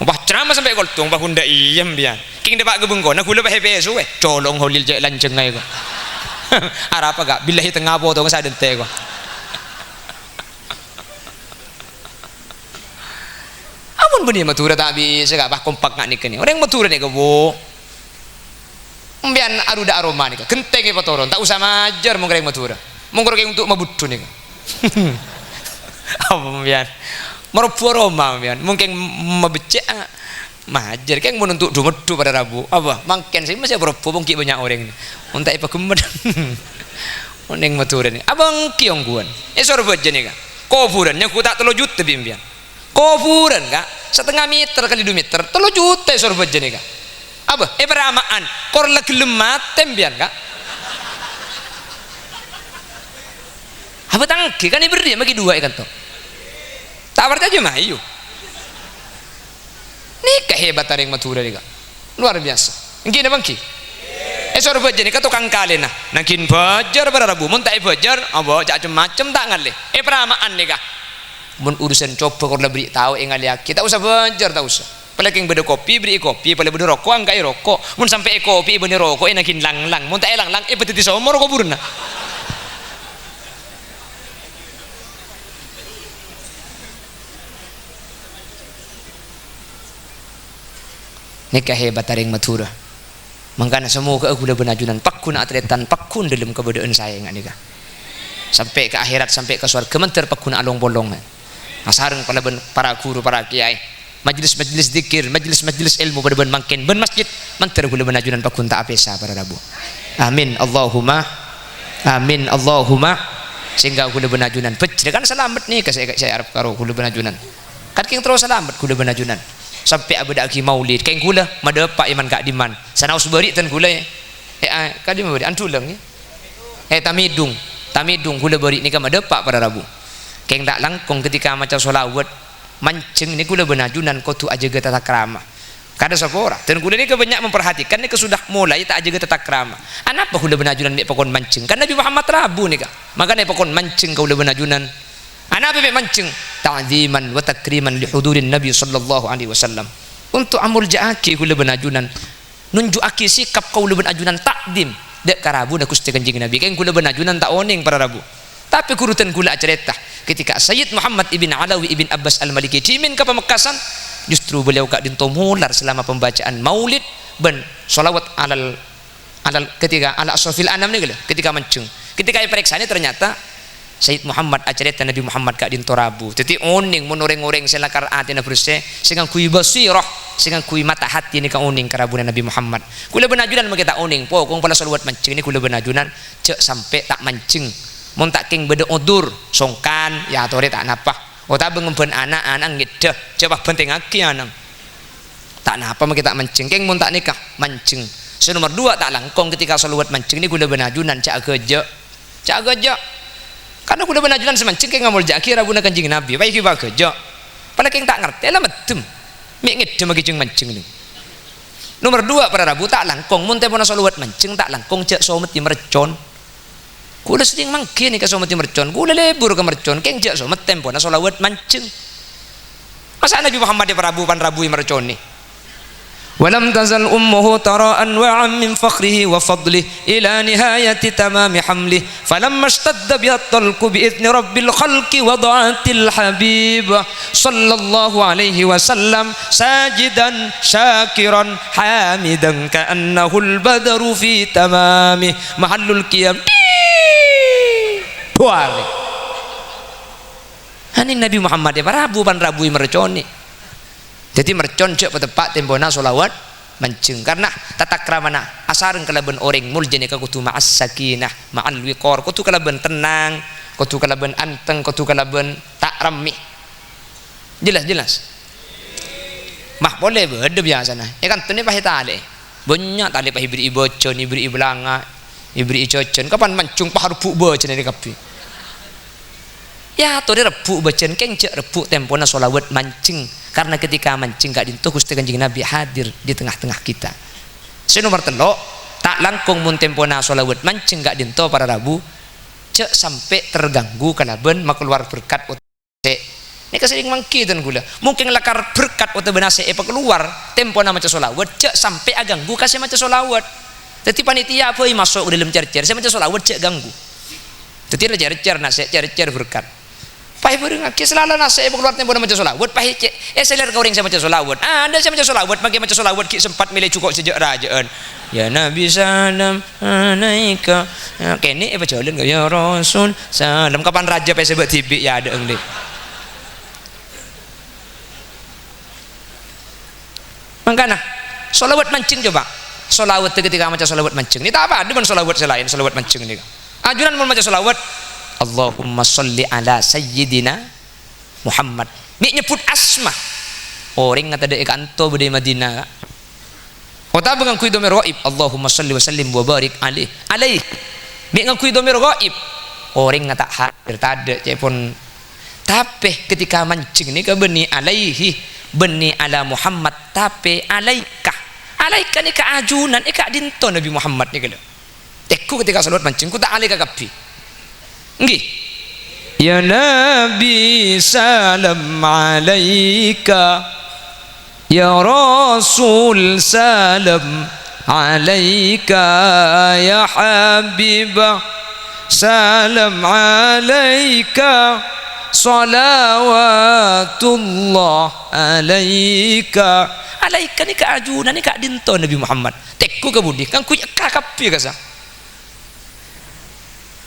pak ceramah sampai gol tu pak kunda iyem bian king depak gebengko nak gula pak hepe suwe colong holil jek lanceng aja kok harap apa gak billahi tengah potong saya dente kok amun benih Madura tak bisa gak bah kompak ngak nikah nih orang Madura nih kebo mbian aruda aroma nih genteng ya patoron tak usah majar mau orang Madura mau orang untuk mabudu nih apa mbian merupu aroma mbian mungkin mabecek majar kayak mau untuk dumedu pada Rabu apa mangken sih masih merupu mungkin banyak orang ini untuk apa gemed orang Madura nih abang kiong guan Surabaya nih kak kuburannya ku tak 3 juta bimbian kuburan kak setengah meter kali 2 meter 3 juta Surabaya nih kak apa beramaan kor lagi lemat tembian kak apa tangki kan ini berdua bagi 2 ikan tuh tawar aja mah iyo nih kehebat yang Madura nih kak luar biasa gini bangki Surabaya nih kak tukang kali nah nakin bajar pada Rabu muntah bajar apa macam-macam tak ngalih beramaan nih kak mun urusan coba kalau beri tahu engal ya kita usah banjar tak usah apalagi yang beda kopi beri kopi apalagi beda rokok angkai rokok mun sampai kopi beri rokok enakin lang-lang mun tak lang-lang petiti somor rokok burna nikah hebat taring Madura mangkana semua ke aku benajunan pakun atletan pakun dalam kebudayaan saya nggak nikah sampai ke akhirat sampai ke surga kementer pakun along bolong asareng para guru para kiai majlis-majlis zikir majlis-majlis ilmu pada ben makin ben masjid menter gula benajunan pakun tak apesa pada Rabu amin Allahumma sehingga gula benajunan pecah kan selamat nih saya Arab karo gula benajunan kan king terus selamat gula benajunan sampai abada ki maulid kain gula mada pak iman kak diman sana usbari tan gula kak di mabadi antulang tamidung gula bari ni ka mada pak pada rabu kain tak langkong ketika macam solawat mancing ni gula benajunan kau tu aja tata krama kada sapora dan gula ni banyak memperhatikan ni sudah mulai tak aja tata krama anapa gula benajunan mek pakon mancing kan Nabi Muhammad rabu ni ka makanya pakon mancing kau gula benajunan anapa mek mancing ta'ziman wa takriman li hudurin Nabi sallallahu alaihi wasallam untuk amul jaaki gula benajunan nunjuaki sikap kau gula benajunan takdim dek karabu na Gusti Kanjeng Nabi kan gula benajunan tak oning para rabu tapi kurutan gula cerita ketika Sayyid Muhammad ibn Alawi ibn Abbas al-Maliki cimin ke Pamekasan justru beliau kak dinto mular selama pembacaan maulid ben solawat alal ketika ala asrafil anam ni ketika mancung ketika periksa ni ternyata Sayyid Muhammad acarita Nabi Muhammad kak dinto rabu jadi oning menoreng-oreng selakar atina bersih sehingga kui basirah sehingga kui mata hati ni ka oning karabunan Nabi Muhammad kula benajunan makita oning pokong pala solawat mancing ni kula benajunan cek sampai tak mancing mun tak king beda odur songkan ya tore tak napa oh tak bengemben anak-anak ngedeh coba penting aki anang tak napa mah kita mancing king mun tak nikah mancing nomor 2 tak langkong ketika solawat mancing ni gula benajunan cak geje karena gula benajunan semancing king ngamul jaki rabuna Kanjeng Nabi baik ba geje pada king tak ngerti lah medem mik ngedeh magi jeung mancing ni nomor 2 para rabu tak langkong mun teh puna solawat mancing tak langkong cak somet di mercon kula seding mangke ni ka somet mercon kula lebur ke mercon keng jak somet tempo na solawat mancing masa Nabi Muhammad di Prabu pan rabu mercon ni walam tazal ummuhu tara'an wa min fakhrihi wa fadlihi ila nihayati tamami hamli falamma ishtadda bi at-talqu bi idni rabbil khalqi wada'atil habib sallallahu alaihi wasallam sajidan syakiran hamidan ka'annahu al-badru fi tamami mahallul qiyam buang haning Nabi Muhammad ya rabu pan rabu merconi jadi mercon cek petepak tempona solawat mancing karena tata kramana asareng kalaban orang muljani ka kutu ma'as sakinah ma'al wiqar kutu kalaban tenang kutu kalaban anteng kutu kalaban tak rami jelas mah boleh berde biasa nah ya kan tene pahe tale banyak tale pahe beri bocon beri belanga ibri icocon kapan mancung paharpu bocen ni kapi ya to rebuk bocen keng cek rebuk tempona solawat mancing karena ketika mancing gak dinto Gusti Kanjeng Nabi hadir di tengah-tengah kita nomor 3 tak langkung mun tempona solawat mancing gak dinto para rabu cek sampai terganggu kalaben makeluar berkat ote ini kesering mangki dan gula mungkin lakar berkat ote benase keluar tempona maca solawat cek sampai aganggu kasih maca solawat jadi panitia apa yang masuk ke dalam cer-cer saya macam solawat cek ganggu jadi ada cer-cer nasi cer-cer berkat pahit berengah selalu nasi keluar tempoh macam solawat pahit cek selir kau ring saya macam solawat anda saya macam solawat bagi macam solawat ki sempat milih cukup sejak rajaan ya Nabi salam alaika kene apa jalan ya Rasul salam kapan raja pay sebab tibik ya ada engdi makanya solawat mancing coba solawat ketika macam solawat mancing ini tak apa dengan solawat selain solawat mancing ini ajuran mau macam solawat Allahumma salli ala sayyidina Muhammad mik nyebut asma orang ngata dek kanto bede Madinah kota bengang kui domir ghaib Allahumma salli wa sallim wa barik alaih mik ngakui domir ghaib orang ngata hadir tade cepon tapi ketika mancing ni ke beni alaihi beni ala Muhammad tapi alaika ni keajunan kak dinto Nabi Muhammad ni kalau teku ketika salat mancing ku tak alaika kapi nggih ya Nabi salam alaika ya Rasul salam alaika ya Habibah salam alaika salawatullah alaika alaika ni keajunan ni kak dinto Nabi Muhammad teku kebudi kan ku kakapi kasa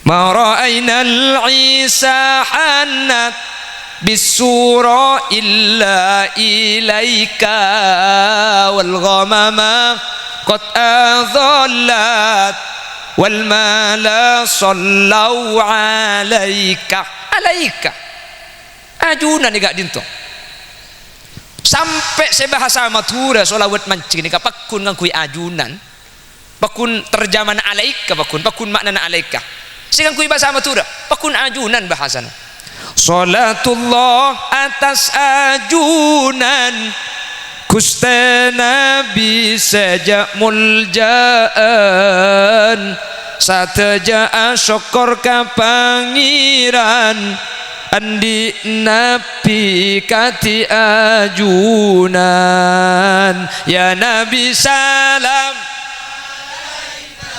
ma ra'ayna al-isa hannat bisura illa ilaika wal ghamama qad adhallat wal mala sallau alaika ajunan ni gak dinto sampai sebahasa Madura solawat mancing ni kapakun ngakui ajunan pakun terjemahan alaika pakun makna alaika sehingga kui bahasa Madura pakun ajunan bahasana salatullah atas ajunan Gusti Nabi sejak muljaan sateja syukur ka pangiran andi Nabi kati ajunan ya Nabi salam alaika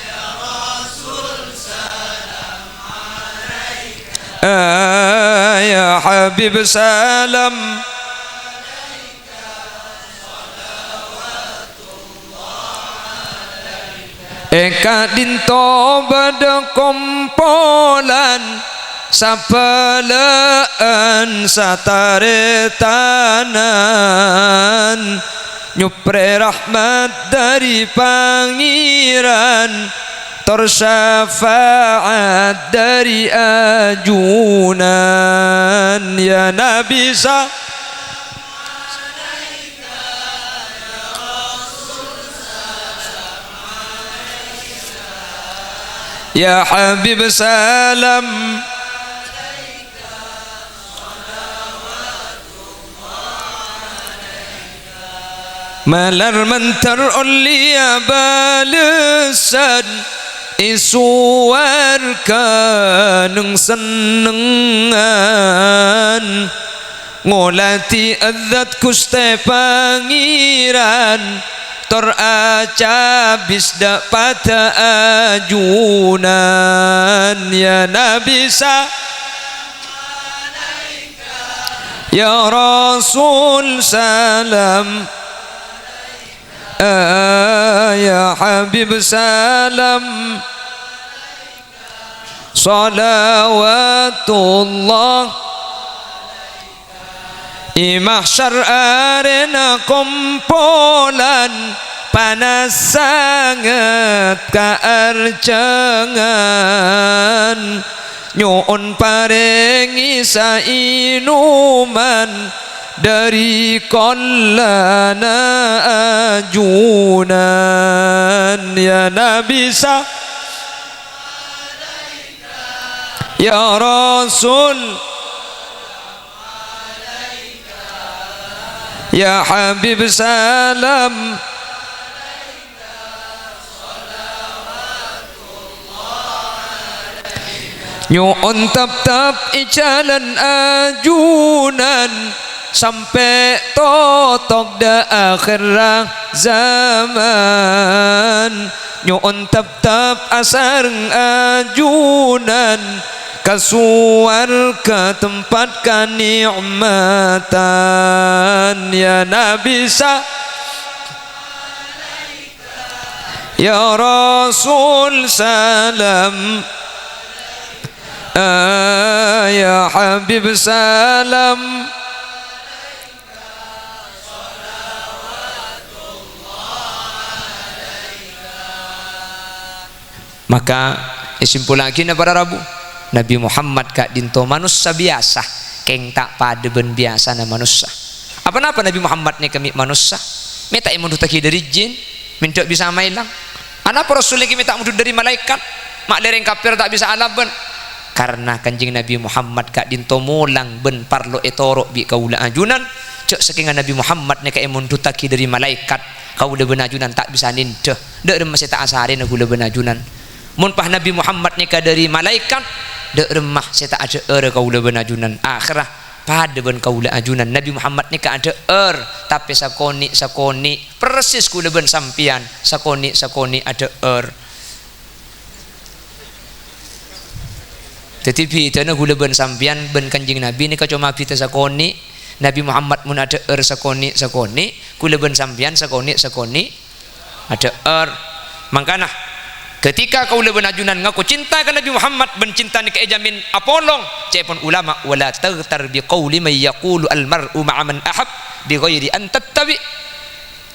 ya Rasul salam alaika ya Habib salam alaika salawatullah alaika eka dinto bada kompolan sapalaan sataretanan nyupre rahmat dari pangeran tersyafaat dari ajunan ya Nabi sa ya Habib salam malar mentar ulia balesan isuwarkan senengan ngolati adzat Gusti pangeran teracabis dapat ajunan ya Nabi sa ya Rasul salam ya Habib salam salawatullah imahsyar arena kompolan panas sangat kaarjangan nyuun parengi sainuman dari kollana ajunan ya Nabi sa ya Rasul ya Habib salam nyuun tap-tap ijalan ajunan sampai totok da akhir zaman nyuun tap-tap asar ajunan kasuar ke tempat kenikmatan ya Nabi sa ya Rasul salam ya Habib salam maka simpul lagi na para rabu Nabi Muhammad kak dinto manusia biasa keng tak pada ben biasa na manusia apa-apa Nabi Muhammad ni kami manusia minta imun taki dari jin minta bisa mailang anapa Rasul lagi minta mudah dari malaikat mak lereng kafir tak bisa alaban karena kanjing Nabi Muhammad kak dinto mulang ben parlo etoro bi kaula ajunan cek saking Nabi Muhammad ni kak imun taki dari malaikat kaula ben ajunan tak bisa nindeh dek masih tak asarin kaula ben ajunan mun pah Nabi Muhammad nikah dari malaikat dek remah saya tak ada kaula ben ajunan akhirah pada ben kaula ajunan Nabi Muhammad nikah ada tapi sakoni persis kaula ben sampian sakoni ada tetapi tana kaula ben sampian ben kanjing Nabi nikah cuma pita sakoni Nabi Muhammad mun ada sakoni kaula ben sampian sakoni ada mangkana ketika kau lebih najunan ngaku cinta ke Nabi Muhammad bencinta ni keejamin apolong cepon ulama wala taghtar bi qawli may yaqulu al mar'u ma'a man ahab bi ghairi an tattabi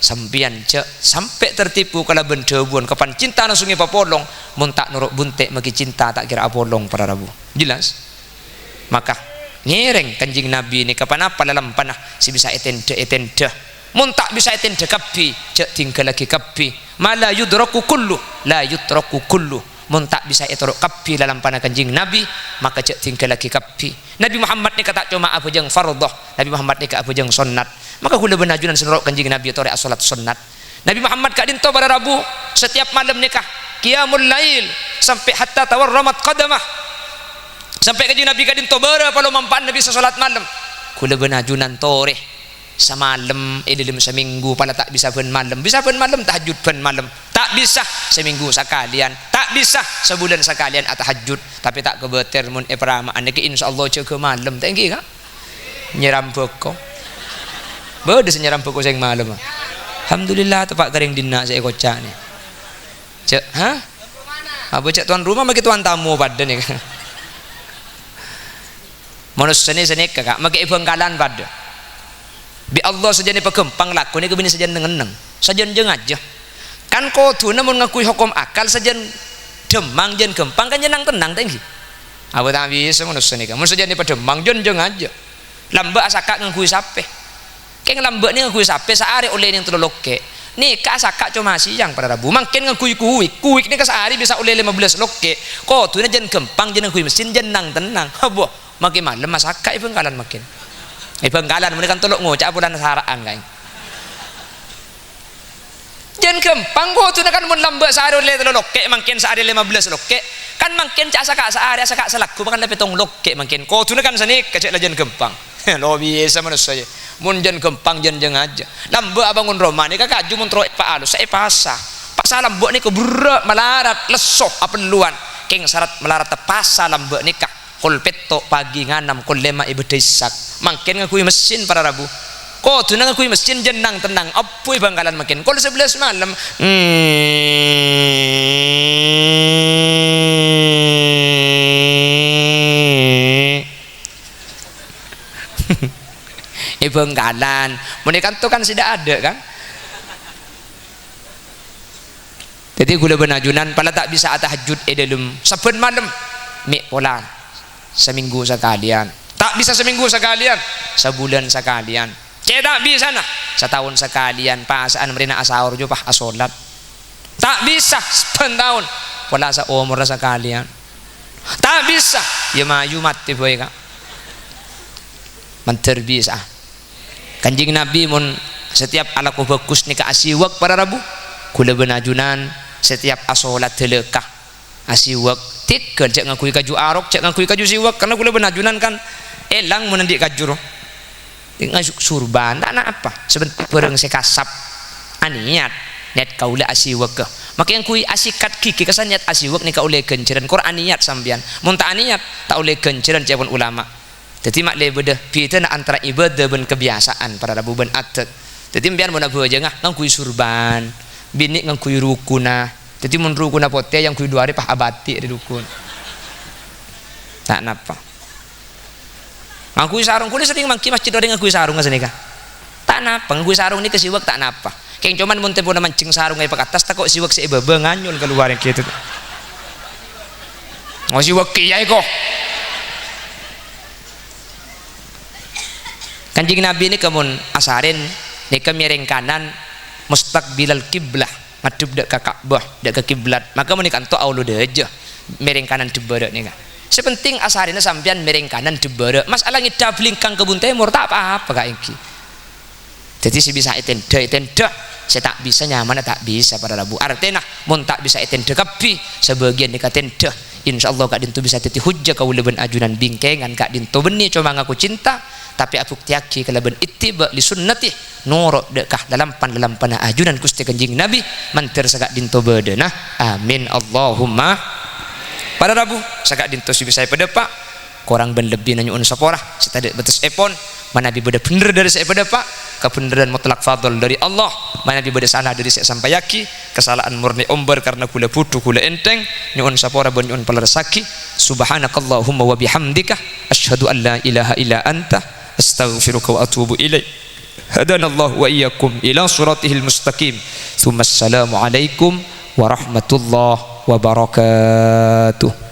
sampian ce sampai tertipu kala bendebuan kapan cinta nasungi papolong mun tak nuruk bunte maki cinta tak kira apolong para rabu jelas maka ngereng kanjing Nabi ni kapan apa dalam panah si bisa etenda mun tak bisa etenda kapi cek tinggal lagi kapi mala yudraku kullu la yutraku kullu mun tak bisa etorok kapi dalam panah kanjing Nabi maka cek tinggal lagi kapi. Nabi Muhammad ni kata cuma apa jeng fardhah, Nabi Muhammad ni kata apa jeng sunnat, maka kula benajunan senurok kanjing Nabi tore salat sunnat. Nabi Muhammad kak dinto pada Rabu setiap malam nikah qiyamul lail sampai hatta tawarramat qadamah, sampai kanjing Nabi kak dinto bara palo mampaan Nabi salat malam kula benajunan tore semalam dalam seminggu pala tak bisa ben malam, bisa ben malam tahajud ben malam, tak bisa seminggu sekalian, tak bisa sebulan sekalian tahajud, tapi tak kebeter mun peramaan niki insyaallah ke malam tengki kak nyeram beko beuh senyeram beko sing malam. Alhamdulillah tepak kering dina saya kocak ni cek apa cek tuan rumah bagi tuan tamu pada ni manusia ni senik kakak maki bengkalan pada bi Allah saja ni pekempang laku ni kebini saja nengeneng saja jeng aja kan kau tu namun ngakui hukum akal saja demang jen kempang kan jenang tenang tinggi apa tak bisa manusia ni kan saja ni pedemang jeng aja lambak asakak ngakui sape keng lambak ni ngakui sape sehari oleh yang terloke ni ka asakak cuma siang pada Rabu makin ngakui kuik ni ka sehari bisa oleh 15 loke kau tu na jen kempang jen ngakui mesin jenang tenang habo makin malam asakak ibu kalan makin Bengkalan mereka tolok ngocak bulan saraan kan jen kempang kok tu kan mun lambat sehari oleh loke makin sehari 15 loke kan makin cak asakak sehari asakak selaku makan lebih tong loke makin kok tu kan sanik kecek lah jen kempang lo biasa manusia mun jen kempang jen aja lambat abangun Roma ni kakak ju mun troek pa alus saya pasal lambat ni keburak melarat lesoh apa luan keng syarat melarat tepasa lambat nikah kul petok pagi nganam kul lema ibu desak makin ngakui mesin para Rabu kok tu ngakui mesin jenang tenang apoi bangkalan makin kul 11 malam bangkalan menikah tu kan tidak ada kan jadi gula benajunan pala tak bisa tahajud dalam saben malam mik pola seminggu sekalian tak bisa seminggu sekalian sebulan sekalian tidak bisa nah setahun sekalian pasaan merina asahur juga asolat tak bisa setahun pola seumur sekalian tak bisa ya mayu mati boy kak manter bisa kanjing Nabi mun setiap alaku bagus nikah asiwak para Rabu kula benajunan setiap asolat telekah asiwak tikel cek ngakui kaju arok cek ngakui kaju siwak karena kula benajunan kan elang menandik kaju roh dengan surban tak nak apa sebentar pereng sekasap aniat niat kaula asiwak ke maka yang kui asikat kiki kesan niat asiwak ni kaula kenceran Quran niat sambian mun tak aniat tak oleh kenceran jawab ulama jadi mak le beda pieuna antara ibadah ben kebiasaan para Rabu ben adat jadi biar mun abu aja ngakui surban bini ngakui rukuna jadi menurut kuna pote yang kui 2 hari pah abati di dukun tak napa ngakui sarung kuli sering mangki masjid orang ngakui sarung ngasih nikah tak napa ngakui sarung ni kesiwak tak napa keng cuman mun tempo mancing sarung ngai pak atas tak kok siwak si bebe nganyul keluar yang gitu siwak kiai kok kanjing Nabi ni kemun asarin ni kemiring kanan mustaqbilal kiblah ngadep dek ke Ka'bah dek ke kiblat maka menikah tu aulu deja miring kanan debere ni kan sepenting asarina sampean miring kanan debere masalah ngidap lingkang kebun timur tak apa-apa kak iki jadi si bisa itenda saya tak bisa nyaman tak bisa pada Rabu artinya mun tak bisa itenda kapi sebagian dekat tenda insyaallah kak dintu bisa titi hujjah kau leben ajunan bingkengan kak dintu benih cuma ngaku cinta tapi aku tiaki kalaban ittiba li sunnati nurut dekah dalam panah ajunan Gusti Kanjeng Nabi mantir sagak dinto bedena amin Allahumma pada Rabu sagak dinto si bisa pada pak korang ben lebih nanyuun saporah setade betes epon mana bi beda bener dari saya pada pak kebenaran mutlak fadl dari Allah mana bi beda salah dari saya sampai yaki kesalahan murni omber karena kula putu kula enteng nyuun sapora ben nyuun palarsaki subhanakallahumma wa bihamdika asyhadu an la ilaha illa anta astaghfiruka wa atubu ilaik hadanallahu wa iyyakum ila siratihil mustaqim thumma assalamu alaikum warahmatullahi wabarakatuh.